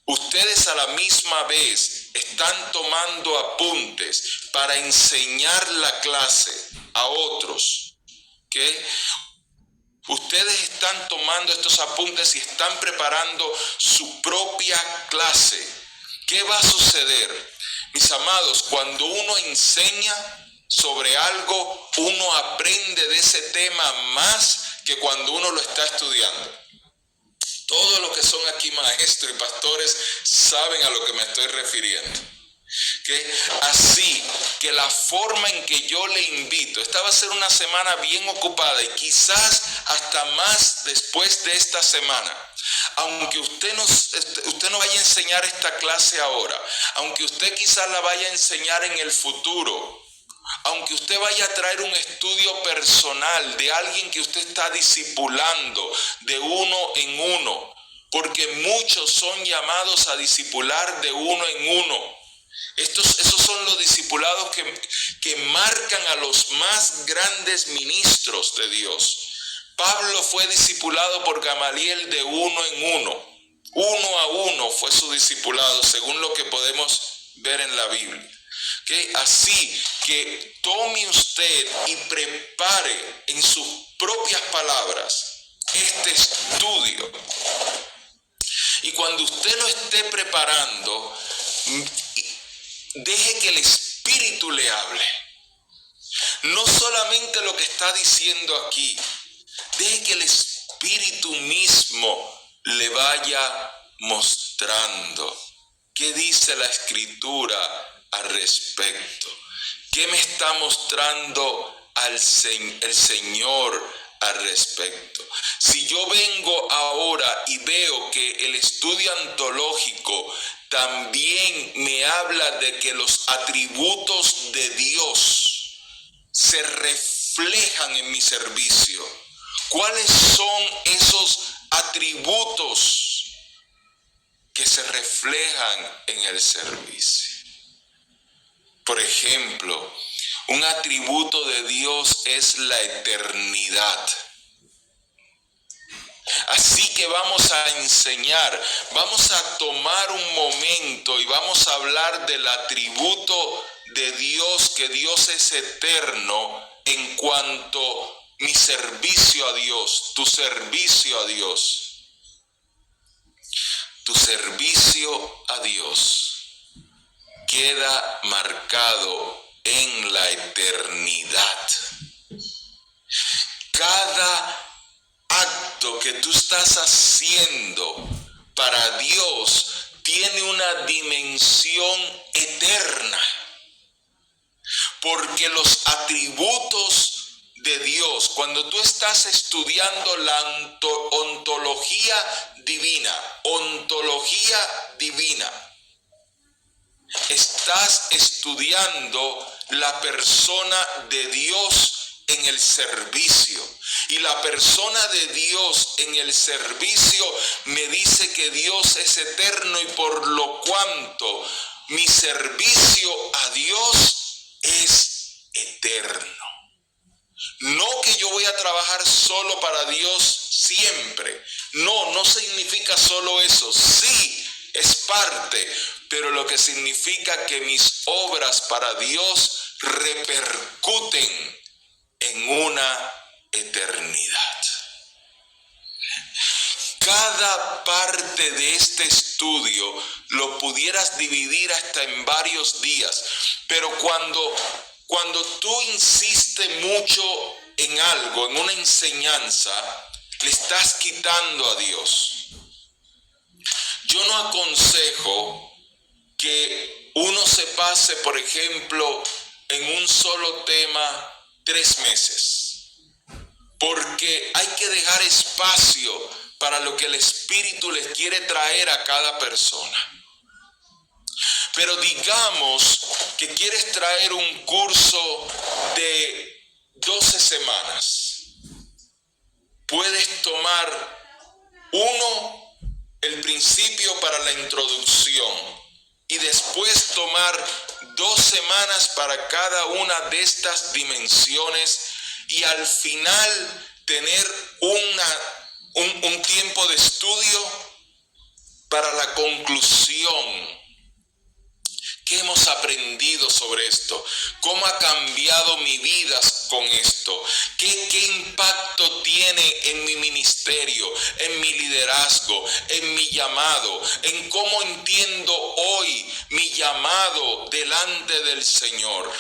ustedes a la misma vez están tomando apuntes para enseñar la clase a otros, ¿ok? Ustedes están tomando estos apuntes y están preparando su propia clase. ¿Qué va a suceder? Mis amados, cuando uno enseña sobre algo, uno aprende de ese tema más que cuando uno lo está estudiando. Todos los que son aquí maestros y pastores saben a lo que me estoy refiriendo. ¿Okay? Así que la forma en que yo le invito, esta va a ser una semana bien ocupada y quizás hasta más después de esta semana. Aunque usted no vaya a enseñar esta clase ahora, aunque usted quizás la vaya a enseñar en el futuro, aunque usted vaya a traer un estudio personal de alguien que usted está discipulando de uno en uno, porque muchos son llamados a discipular de uno en uno. Esos son los discipulados que marcan a los más grandes ministros de Dios. Pablo fue discipulado por Gamaliel de uno en uno. Uno a uno fue su discipulado, según lo que podemos ver en la Biblia. ¿Okay? Así que tome usted y prepare en sus propias palabras este estudio. Y cuando usted lo esté preparando, deje que el Espíritu le hable. No solamente lo que está diciendo aquí, deje que el Espíritu mismo le vaya mostrando. ¿Qué dice la Escritura al respecto? ¿Qué me está mostrando el Señor al respecto? Si yo vengo ahora y veo que el estudio antológico también me habla de que los atributos de Dios se reflejan en mi servicio, ¿cuáles son esos atributos que se reflejan en el servicio? Por ejemplo, un atributo de Dios es la eternidad. Así que vamos a enseñar, vamos a tomar un momento y vamos a hablar del atributo de Dios, que Dios es eterno en cuanto mi servicio a Dios, tu servicio a Dios. Tu servicio a Dios queda marcado en la eternidad. Cada acto que tú estás haciendo para Dios tiene una dimensión eterna, porque los atributos de Dios, cuando tú estás estudiando la ontología divina, estás estudiando la persona de Dios en el servicio. Y la persona de Dios en el servicio me dice que Dios es eterno, y por lo cuanto mi servicio a Dios es eterno. No que yo voy a trabajar solo para Dios siempre. No significa solo eso. Sí, es parte, pero lo que significa que mis obras para Dios repercuten en una eternidad. Cada parte de este estudio lo pudieras dividir hasta en varios días, pero cuando tú insistes mucho en algo, en una enseñanza, le estás quitando a Dios. Yo no aconsejo que uno se pase, por ejemplo, en un solo tema 3 meses, porque hay que dejar espacio para lo que el Espíritu les quiere traer a cada persona. Pero digamos que quieres traer un curso de 12 semanas. Puedes tomar el principio para la introducción, y después tomar 2 semanas para cada una de estas dimensiones, y al final tener un tiempo de estudio para la conclusión. ¿Qué hemos aprendido sobre esto? ¿Cómo ha cambiado mi vida con esto? ¿Qué impacto tiene en mi ministerio, en mi liderazgo, en mi llamado? ¿En cómo entiendo hoy mi llamado delante del Señor?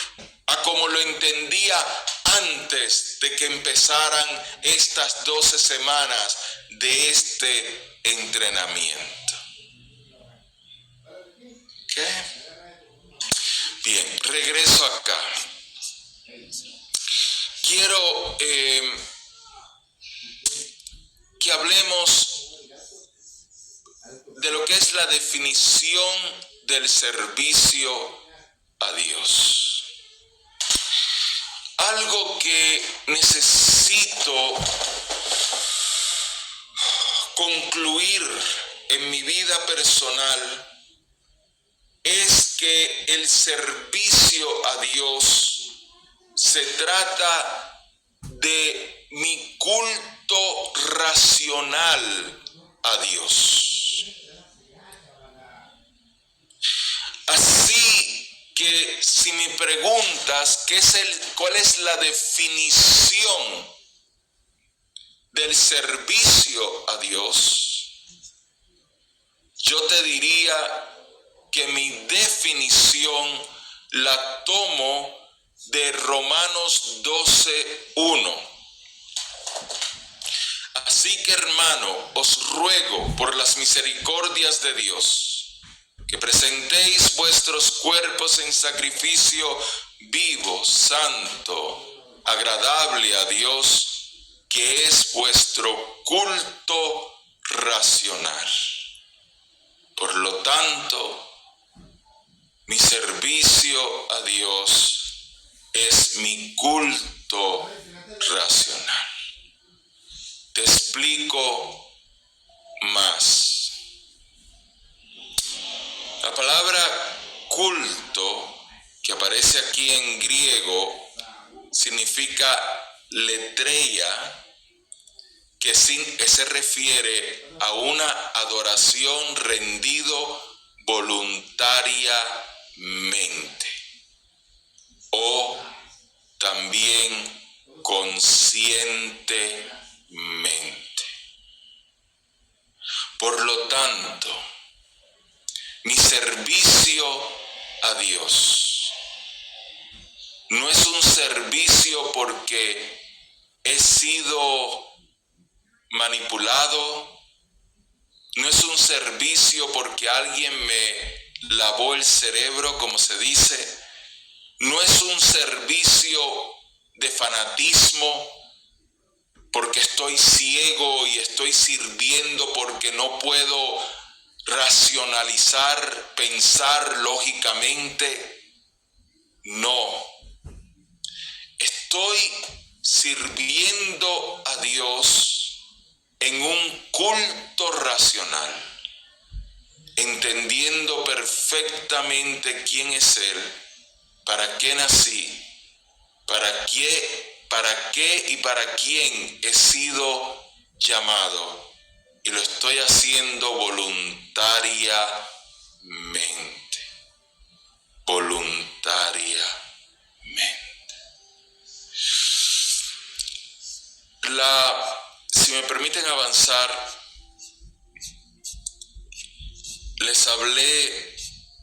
A como lo entendía antes de que empezaran estas 12 semanas de este entrenamiento. ¿Qué? Bien, regreso acá. Quiero que hablemos de lo que es la definición del servicio a Dios. Algo que necesito concluir en mi vida personal es que el servicio a Dios se trata de mi culto racional a Dios. Así que si me preguntas cuál es la definición del servicio a Dios, yo te diría que mi definición la tomo de Romanos 12:1. Así que, hermano, os ruego por las misericordias de Dios, que presentéis vuestros cuerpos en sacrificio vivo, santo, agradable a Dios, que es vuestro culto racional. Por lo tanto, mi servicio a Dios es mi culto racional. Te explico más. La palabra culto, que aparece aquí en griego, significa letreia, que se refiere a una adoración rendido voluntariamente, o también conscientemente. Por lo tanto, mi servicio a Dios no es un servicio porque he sido manipulado, no es un servicio porque alguien me lavó el cerebro, como se dice, no es un servicio de fanatismo porque estoy ciego y estoy sirviendo porque no puedo racionalizar, pensar lógicamente. No, estoy sirviendo a Dios en un culto racional, entendiendo perfectamente quién es Él, para qué nací, para qué y para quién he sido llamado, y lo estoy haciendo voluntariamente. Si me permiten avanzar, les hablé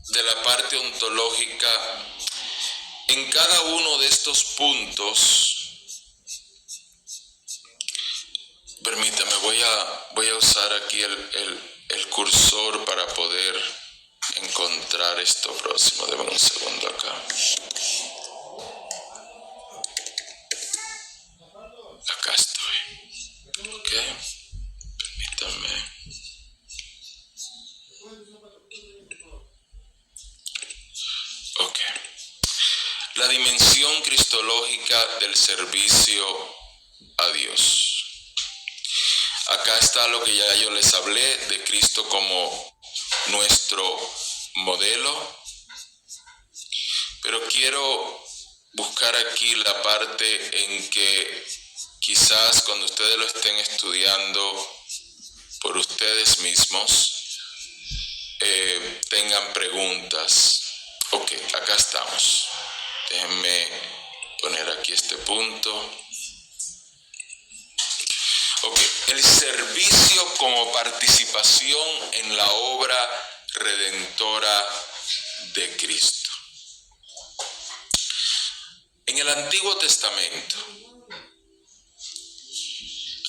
de la parte ontológica. En cada uno de estos puntos Voy a usar aquí el cursor para poder encontrar esto próximo. Deme un segundo acá. Acá estoy. Ok. Permítanme. Ok. La dimensión cristológica del servicio a Dios. Acá está lo que ya yo les hablé de Cristo como nuestro modelo, pero quiero buscar aquí la parte en que quizás cuando ustedes lo estén estudiando por ustedes mismos tengan preguntas. Ok, acá estamos. Déjenme poner aquí este punto. Ok, el servicio como participación en la obra redentora de Cristo. En el Antiguo Testamento,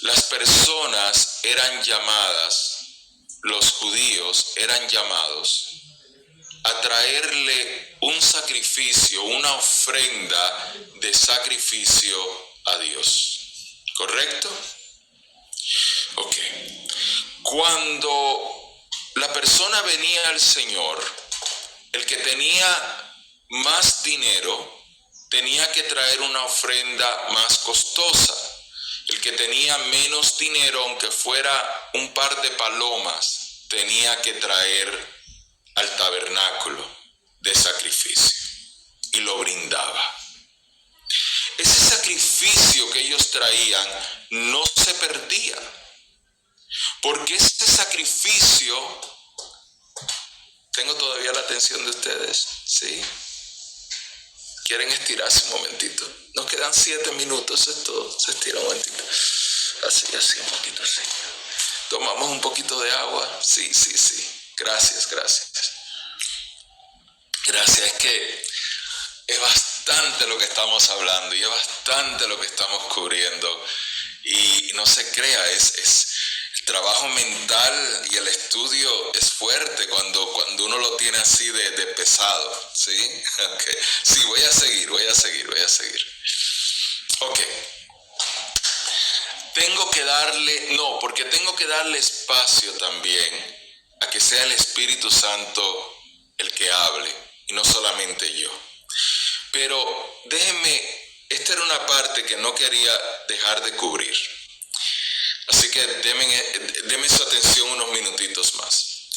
las personas eran llamadas, los judíos eran llamados a traerle un sacrificio, una ofrenda de sacrificio a Dios. ¿Correcto? Ok. Cuando la persona venía al Señor, el que tenía más dinero tenía que traer una ofrenda más costosa. El que tenía menos dinero, aunque fuera un par de palomas, tenía que traer al tabernáculo de sacrificio y lo brindaba. Ese sacrificio que ellos traían no se perdía, porque ese sacrificio, tengo todavía la atención de ustedes, ¿sí? ¿Quieren estirarse un momentito? Nos quedan 7 minutos, esto se estira un momentito. Así, un poquito así. Tomamos un poquito de agua. Sí. Gracias. Gracias, es que es bastante lo que estamos hablando y es bastante lo que estamos cubriendo. Y no se crea, es el trabajo mental y el estudio es fuerte cuando uno lo tiene así de pesado, ¿sí? Okay. Sí, voy a seguir. Ok. Tengo que darle espacio también a que sea el Espíritu Santo el que hable y no solamente yo. Pero déjenme, esta era una parte que no quería dejar de cubrir. Así que denme su atención unos minutitos más.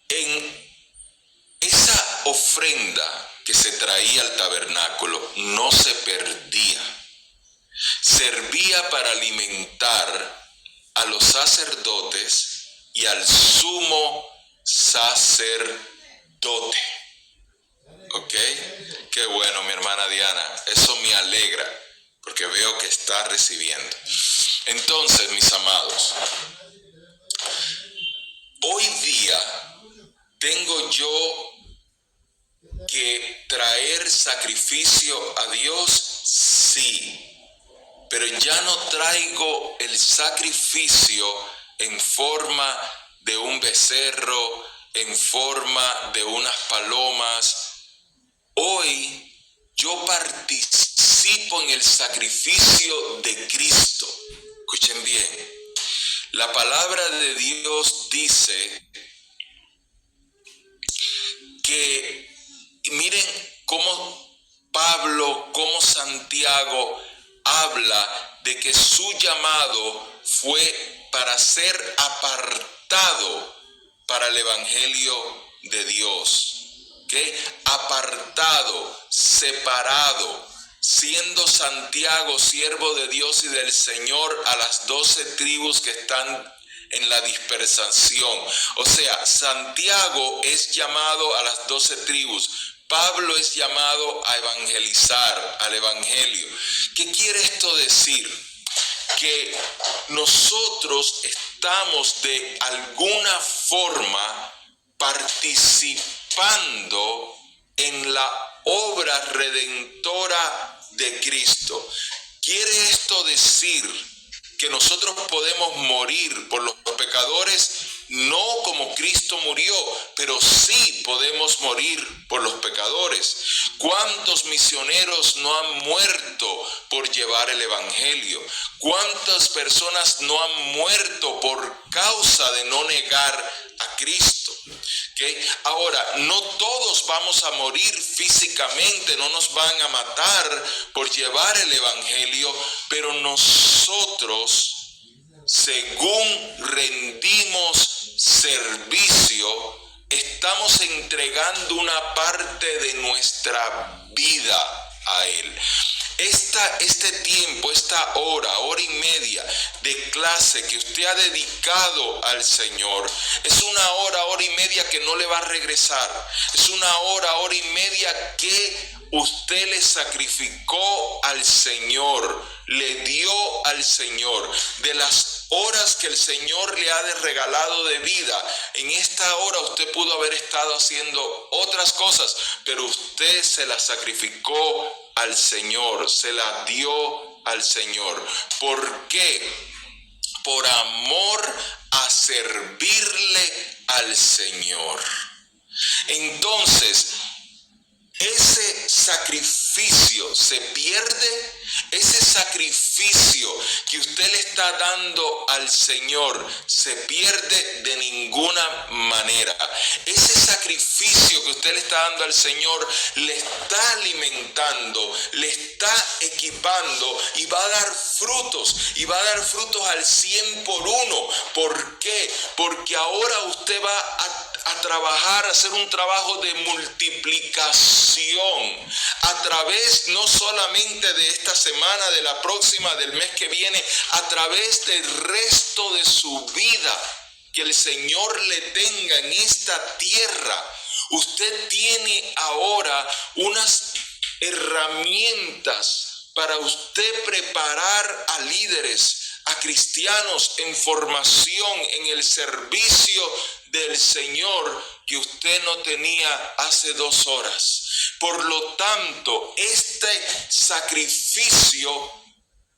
En esa ofrenda que se traía al tabernáculo no se perdía. Servía para alimentar a los sacerdotes y al sumo sacerdote. ¿Ok? Qué bueno, mi hermana Diana. Eso me alegra, porque veo que está recibiendo. Entonces, mis amados, hoy día tengo yo que traer sacrificio a Dios, sí. Pero ya no traigo el sacrificio en forma de un becerro, en forma de unas palomas. Hoy yo participo en el sacrificio de Cristo. Escuchen bien. La palabra de Dios dice que, miren cómo Pablo, cómo Santiago habla de que su llamado fue para ser apartado para el evangelio de Dios. ¿Okay? Apartado, separado, siendo Santiago siervo de Dios y del Señor a las 12 tribus que están en la dispersación. O sea, Santiago es llamado a las 12 tribus. Pablo es llamado a evangelizar, al evangelio. ¿Qué quiere esto decir? Que nosotros estamos de alguna forma participando en la obra redentora de Cristo. ¿Quiere esto decir que nosotros podemos morir por los pecadores, no como Cristo murió, pero sí podemos morir por los pecadores. ¿Cuántos misioneros no han muerto por llevar el evangelio? ¿Cuántas personas no han muerto por causa de no negar a Cristo? ¿Okay? Ahora, no todos vamos a morir físicamente, no nos van a matar por llevar el evangelio, pero nosotros, según rendimos servicio, estamos entregando una parte de nuestra vida a Él. Este tiempo, esta hora y media de clase que usted ha dedicado al Señor, es una hora y media que no le va a regresar. Es una hora y media que usted le sacrificó al Señor, le dio al Señor. De las horas que el Señor le ha regalado de vida, en esta hora usted pudo haber estado haciendo otras cosas, pero usted se la sacrificó al Señor, se la dio al Señor. ¿Por qué? Por amor a servirle al Señor. Entonces, ese sacrificio se pierde. Ese sacrificio que usted le está dando al Señor se pierde de ninguna manera. Ese sacrificio que usted le está dando al Señor le está alimentando, le está equipando y va a dar frutos. Y va a dar frutos al 100 por 1. ¿Por qué? Porque ahora usted va a trabajar, a hacer un trabajo de multiplicación a través no solamente de esta semana, de la próxima, del mes que viene, a través del resto de su vida que el Señor le tenga en esta tierra. Usted tiene ahora unas herramientas para usted preparar a líderes, a cristianos en formación, en el servicio del Señor que usted no tenía hace 2 horas. Por lo tanto, este sacrificio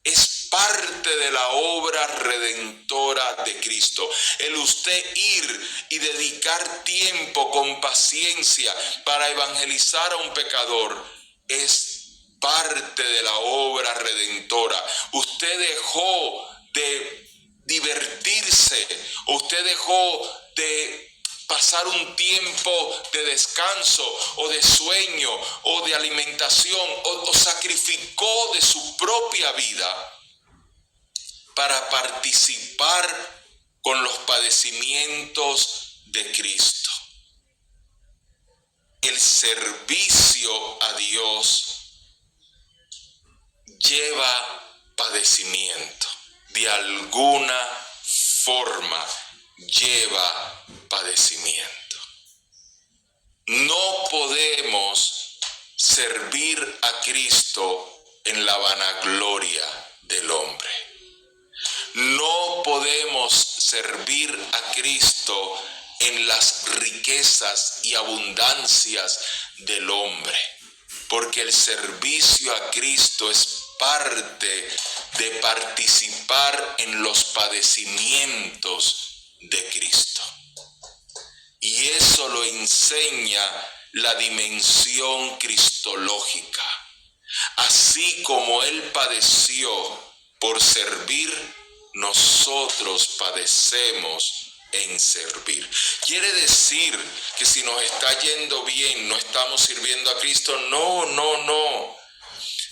es parte de la obra redentora de Cristo. El usted ir y dedicar tiempo con paciencia para evangelizar a un pecador es parte de la obra redentora. Usted dejó de divertirse, usted dejó de pasar un tiempo de descanso o de sueño o de alimentación o sacrificó de su propia vida para participar con los padecimientos de Cristo. El servicio a Dios lleva padecimiento. De alguna forma lleva padecimiento. No podemos servir a Cristo en la vanagloria del hombre. No podemos servir a Cristo en las riquezas y abundancias del hombre, porque el servicio a Cristo es parte de participar en los padecimientos de Cristo. Y eso lo enseña la dimensión cristológica. Así como Él padeció por servir, nosotros padecemos en servir. Quiere decir que si nos está yendo bien, no estamos sirviendo a Cristo. No.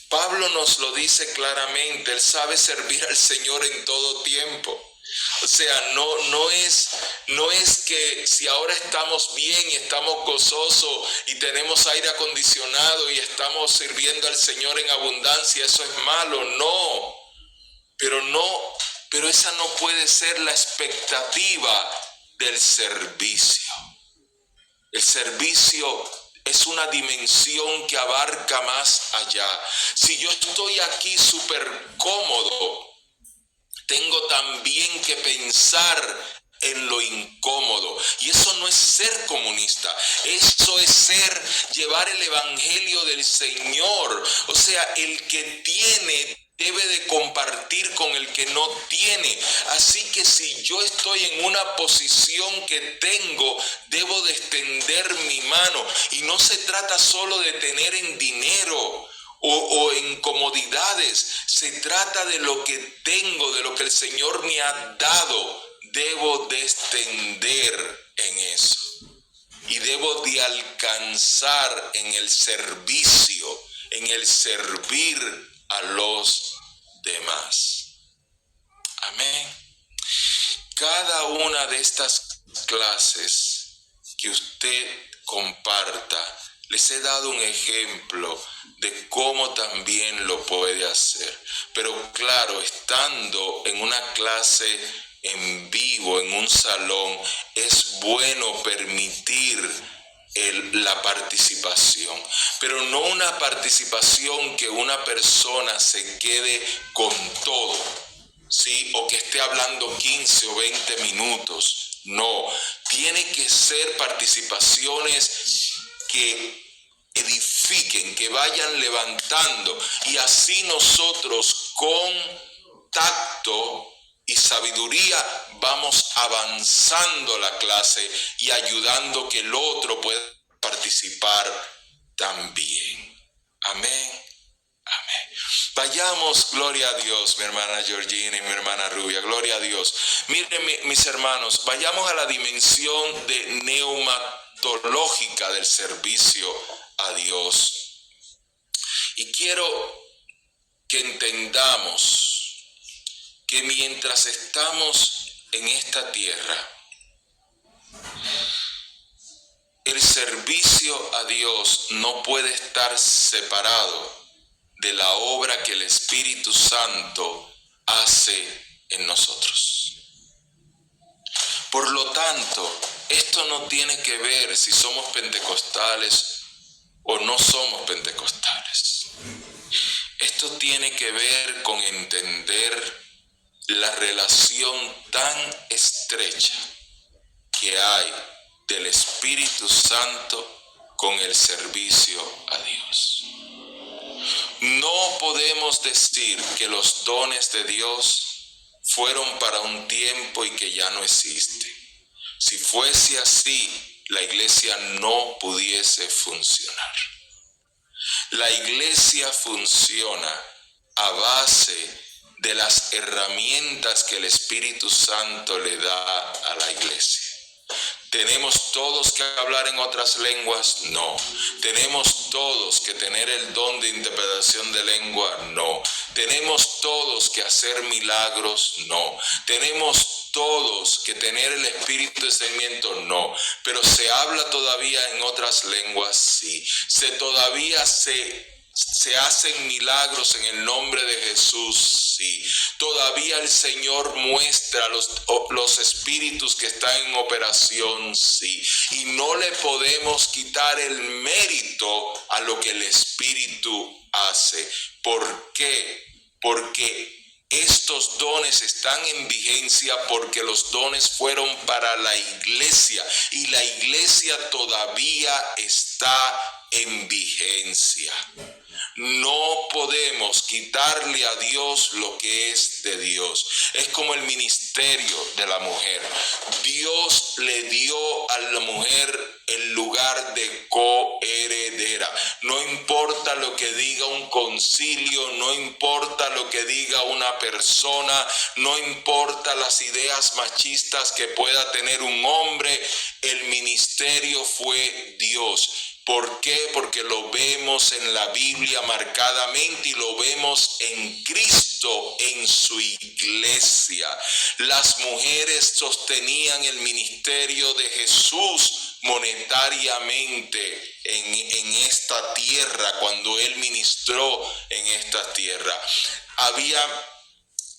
Pablo nos lo dice claramente. Él sabe servir al Señor en todo tiempo. O sea, no es que si ahora estamos bien y estamos gozosos y tenemos aire acondicionado y estamos sirviendo al Señor en abundancia, eso es malo. No, pero esa no puede ser la expectativa del servicio. El servicio es una dimensión que abarca más allá. Si yo estoy aquí súper cómodo, tengo también que pensar en lo incómodo. Y eso no es ser comunista. Eso es llevar el evangelio del Señor. O sea, el que tiene debe de compartir con el que no tiene. Así que si yo estoy en una posición que tengo, debo de extender mi mano. Y no se trata solo de tener en dinero o en comodidades. Se trata de lo que tengo, de lo que el Señor me ha dado. Debo de extender en eso. Y debo de alcanzar en el servicio, en el servir a los demás. Amén. Cada una de estas clases que usted comparta, les he dado un ejemplo de cómo también lo puede hacer. Pero claro, estando en una clase en vivo, en un salón, es bueno permitir la participación, pero no una participación que una persona se quede con todo, ¿sí? O que esté hablando 15 o 20 minutos. No, tiene que ser participaciones que edifiquen, que vayan levantando, y así nosotros con tacto y sabiduría vamos avanzando la clase y ayudando que el otro pueda participar también. Amén. Amén. Vayamos, gloria a Dios, mi hermana Georgina y mi hermana Rubia, gloria a Dios. Miren, mis hermanos, vayamos a la dimensión de neumatológica del servicio a Dios. Y quiero que entendamos que mientras estamos en esta tierra, el servicio a Dios no puede estar separado de la obra que el Espíritu Santo hace en nosotros. Por lo tanto, esto no tiene que ver si somos pentecostales o no somos pentecostales. Esto tiene que ver con entender la relación tan estrecha que hay del Espíritu Santo con el servicio a Dios. No podemos decir que los dones de Dios fueron para un tiempo y que ya no existe. Si fuese así, la iglesia no pudiese funcionar. La iglesia funciona a base de las herramientas que el Espíritu Santo le da a la iglesia. ¿Tenemos todos que hablar en otras lenguas? No. ¿Tenemos todos que tener el don de interpretación de lengua? No. ¿Tenemos todos que hacer milagros? No. ¿Tenemos todos que tener el espíritu de discernimiento? No. Pero ¿se habla todavía en otras lenguas? Sí. ¿Todavía se hacen milagros en el nombre de Jesús? Sí. Todavía el Señor muestra los espíritus que están en operación. Sí. Y no le podemos quitar el mérito a lo que el Espíritu hace. ¿Por qué? Porque estos dones están en vigencia, porque los dones fueron para la iglesia y la iglesia todavía está en vigencia. No podemos quitarle a Dios lo que es de Dios. Es como el ministerio de la mujer. Dios le dio a la mujer el lugar de coheredera. No importa lo que diga un concilio, no importa lo que diga una persona, no importa las ideas machistas que pueda tener un hombre, el ministerio fue Dios. ¿Por qué? Porque lo vemos en la Biblia marcadamente y lo vemos en Cristo, en su iglesia. Las mujeres sostenían el ministerio de Jesús monetariamente en esta tierra, cuando Él ministró en esta tierra. Había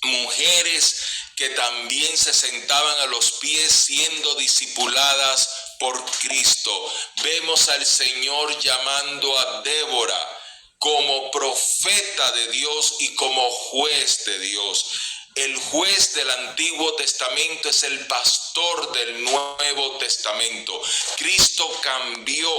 mujeres que también se sentaban a los pies siendo discipuladas por Cristo. Vemos al Señor llamando a Débora como profeta de Dios y como juez de Dios. El juez del Antiguo Testamento es el pastor del Nuevo Testamento. Cristo cambió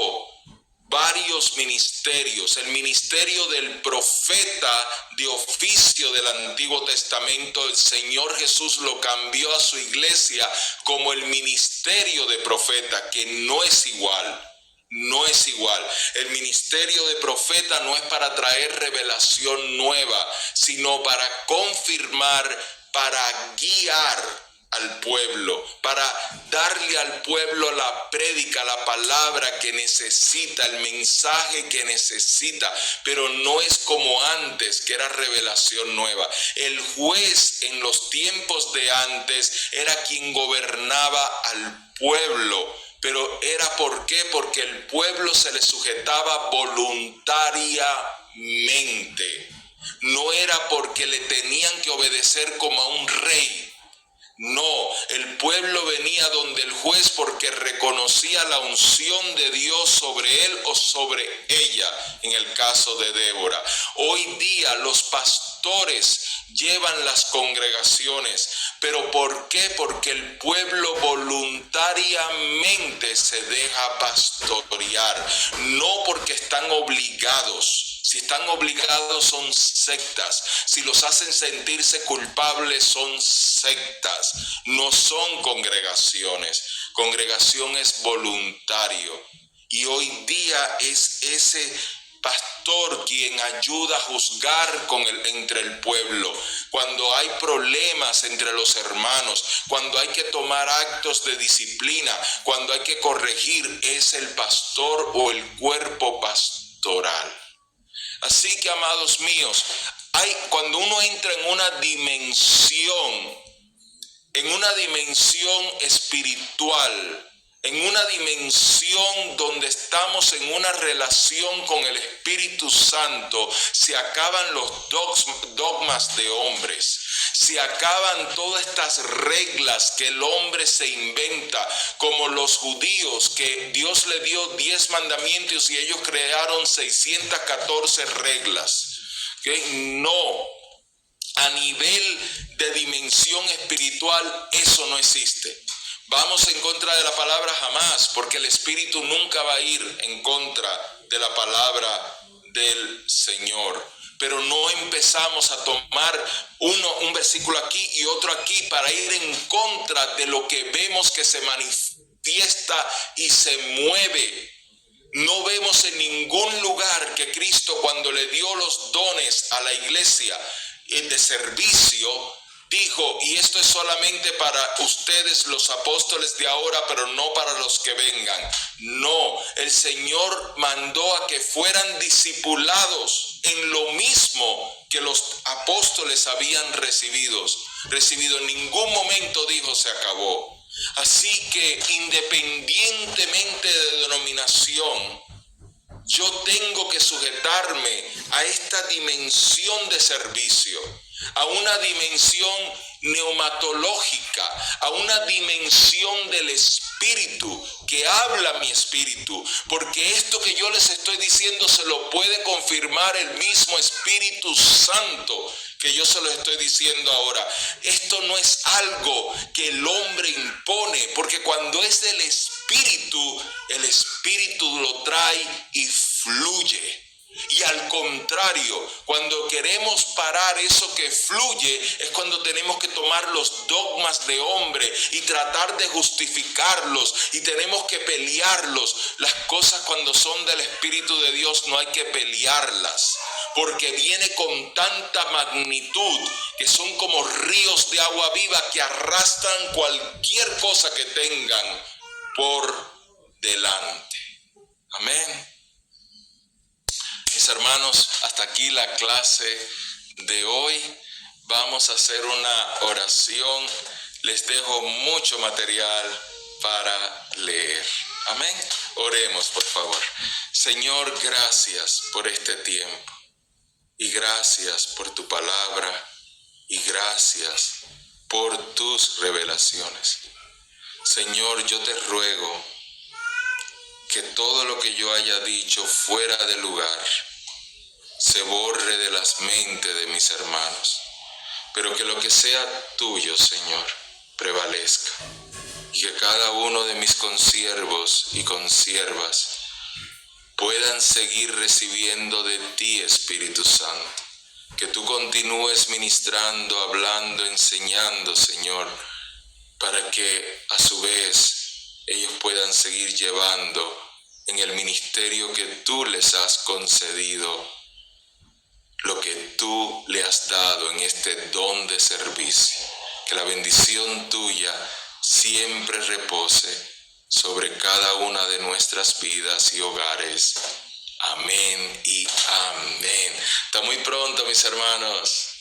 varios ministerios. El ministerio del profeta de oficio del Antiguo Testamento, el Señor Jesús lo cambió a su iglesia como el ministerio de profeta, que no es igual. No es igual. El ministerio de profeta no es para traer revelación nueva, sino para confirmar, para guiar al pueblo, para darle al pueblo la prédica, la palabra que necesita, el mensaje que necesita, pero no es como antes, que era revelación nueva. El juez en los tiempos de antes era quien gobernaba al pueblo. Pero era ¿por qué? Porque el pueblo se le sujetaba voluntariamente. No era porque le tenían que obedecer como a un rey. No, el pueblo venía donde el juez porque reconocía la unción de Dios sobre él o sobre ella, en el caso de Débora. Hoy día los pastores llevan las congregaciones, pero ¿por qué? Porque el pueblo voluntariamente se deja pastorear, no porque están obligados. Si están obligados son sectas. Si los hacen sentirse culpables son sectas. No son congregaciones. Congregación es voluntario. Y hoy día es ese pastor quien ayuda a juzgar entre el pueblo. Cuando hay problemas entre los hermanos, cuando hay que tomar actos de disciplina, cuando hay que corregir, es el pastor o el cuerpo pastoral. Así que, amados míos, cuando uno entra en una dimensión espiritual, en una dimensión donde estamos en una relación con el Espíritu Santo, se acaban los dogmas de hombres. Se acaban todas estas reglas que el hombre se inventa, como los judíos, que Dios le dio 10 mandamientos y ellos crearon 614 reglas. ¿Okay? No, a nivel de dimensión espiritual eso no existe. Vamos en contra de la palabra jamás, porque el Espíritu nunca va a ir en contra de la palabra del Señor. Pero no empezamos a tomar un versículo aquí y otro aquí para ir en contra de lo que vemos que se manifiesta y se mueve. No vemos en ningún lugar que Cristo, cuando le dio los dones a la iglesia de servicio, dijo, y esto es solamente para ustedes los apóstoles de ahora, pero no para los que vengan. No, el Señor mandó a que fueran discipulados en lo mismo que los apóstoles habían recibido. En ningún momento dijo se acabó. Así que independientemente de denominación, yo tengo que sujetarme a esta dimensión de servicio, a una dimensión neumatológica, a una dimensión del espíritu que habla mi espíritu, porque esto que yo les estoy diciendo se lo puede confirmar el mismo Espíritu Santo que yo se lo estoy diciendo ahora. Esto no es algo que el hombre impone, porque cuando es del Espíritu, el Espíritu lo trae y fluye. Y al contrario, cuando queremos parar eso que fluye, es cuando tenemos que tomar los dogmas de hombre y tratar de justificarlos, y tenemos que pelearlos. Las cosas cuando son del Espíritu de Dios no hay que pelearlas, porque viene con tanta magnitud que son como ríos de agua viva que arrastran cualquier cosa que tengan por delante. Amén. Mis hermanos, hasta aquí la clase de hoy. Vamos a hacer una oración. Les dejo mucho material para leer. Amén. Oremos, por favor. Señor, gracias por este tiempo. Y gracias por tu palabra. Y gracias por tus revelaciones. Señor, yo te ruego que todo lo que yo haya dicho fuera de lugar se borre de las mentes de mis hermanos, pero que lo que sea tuyo, Señor, prevalezca, y que cada uno de mis consiervos y consiervas puedan seguir recibiendo de ti, Espíritu Santo. Que tú continúes ministrando, hablando, enseñando, Señor, para que a su vez ellos puedan seguir llevando en el ministerio que tú les has concedido, lo que tú le has dado en este don de servicio. Que la bendición tuya siempre repose sobre cada una de nuestras vidas y hogares. Amén y amén. Hasta muy pronto, mis hermanos.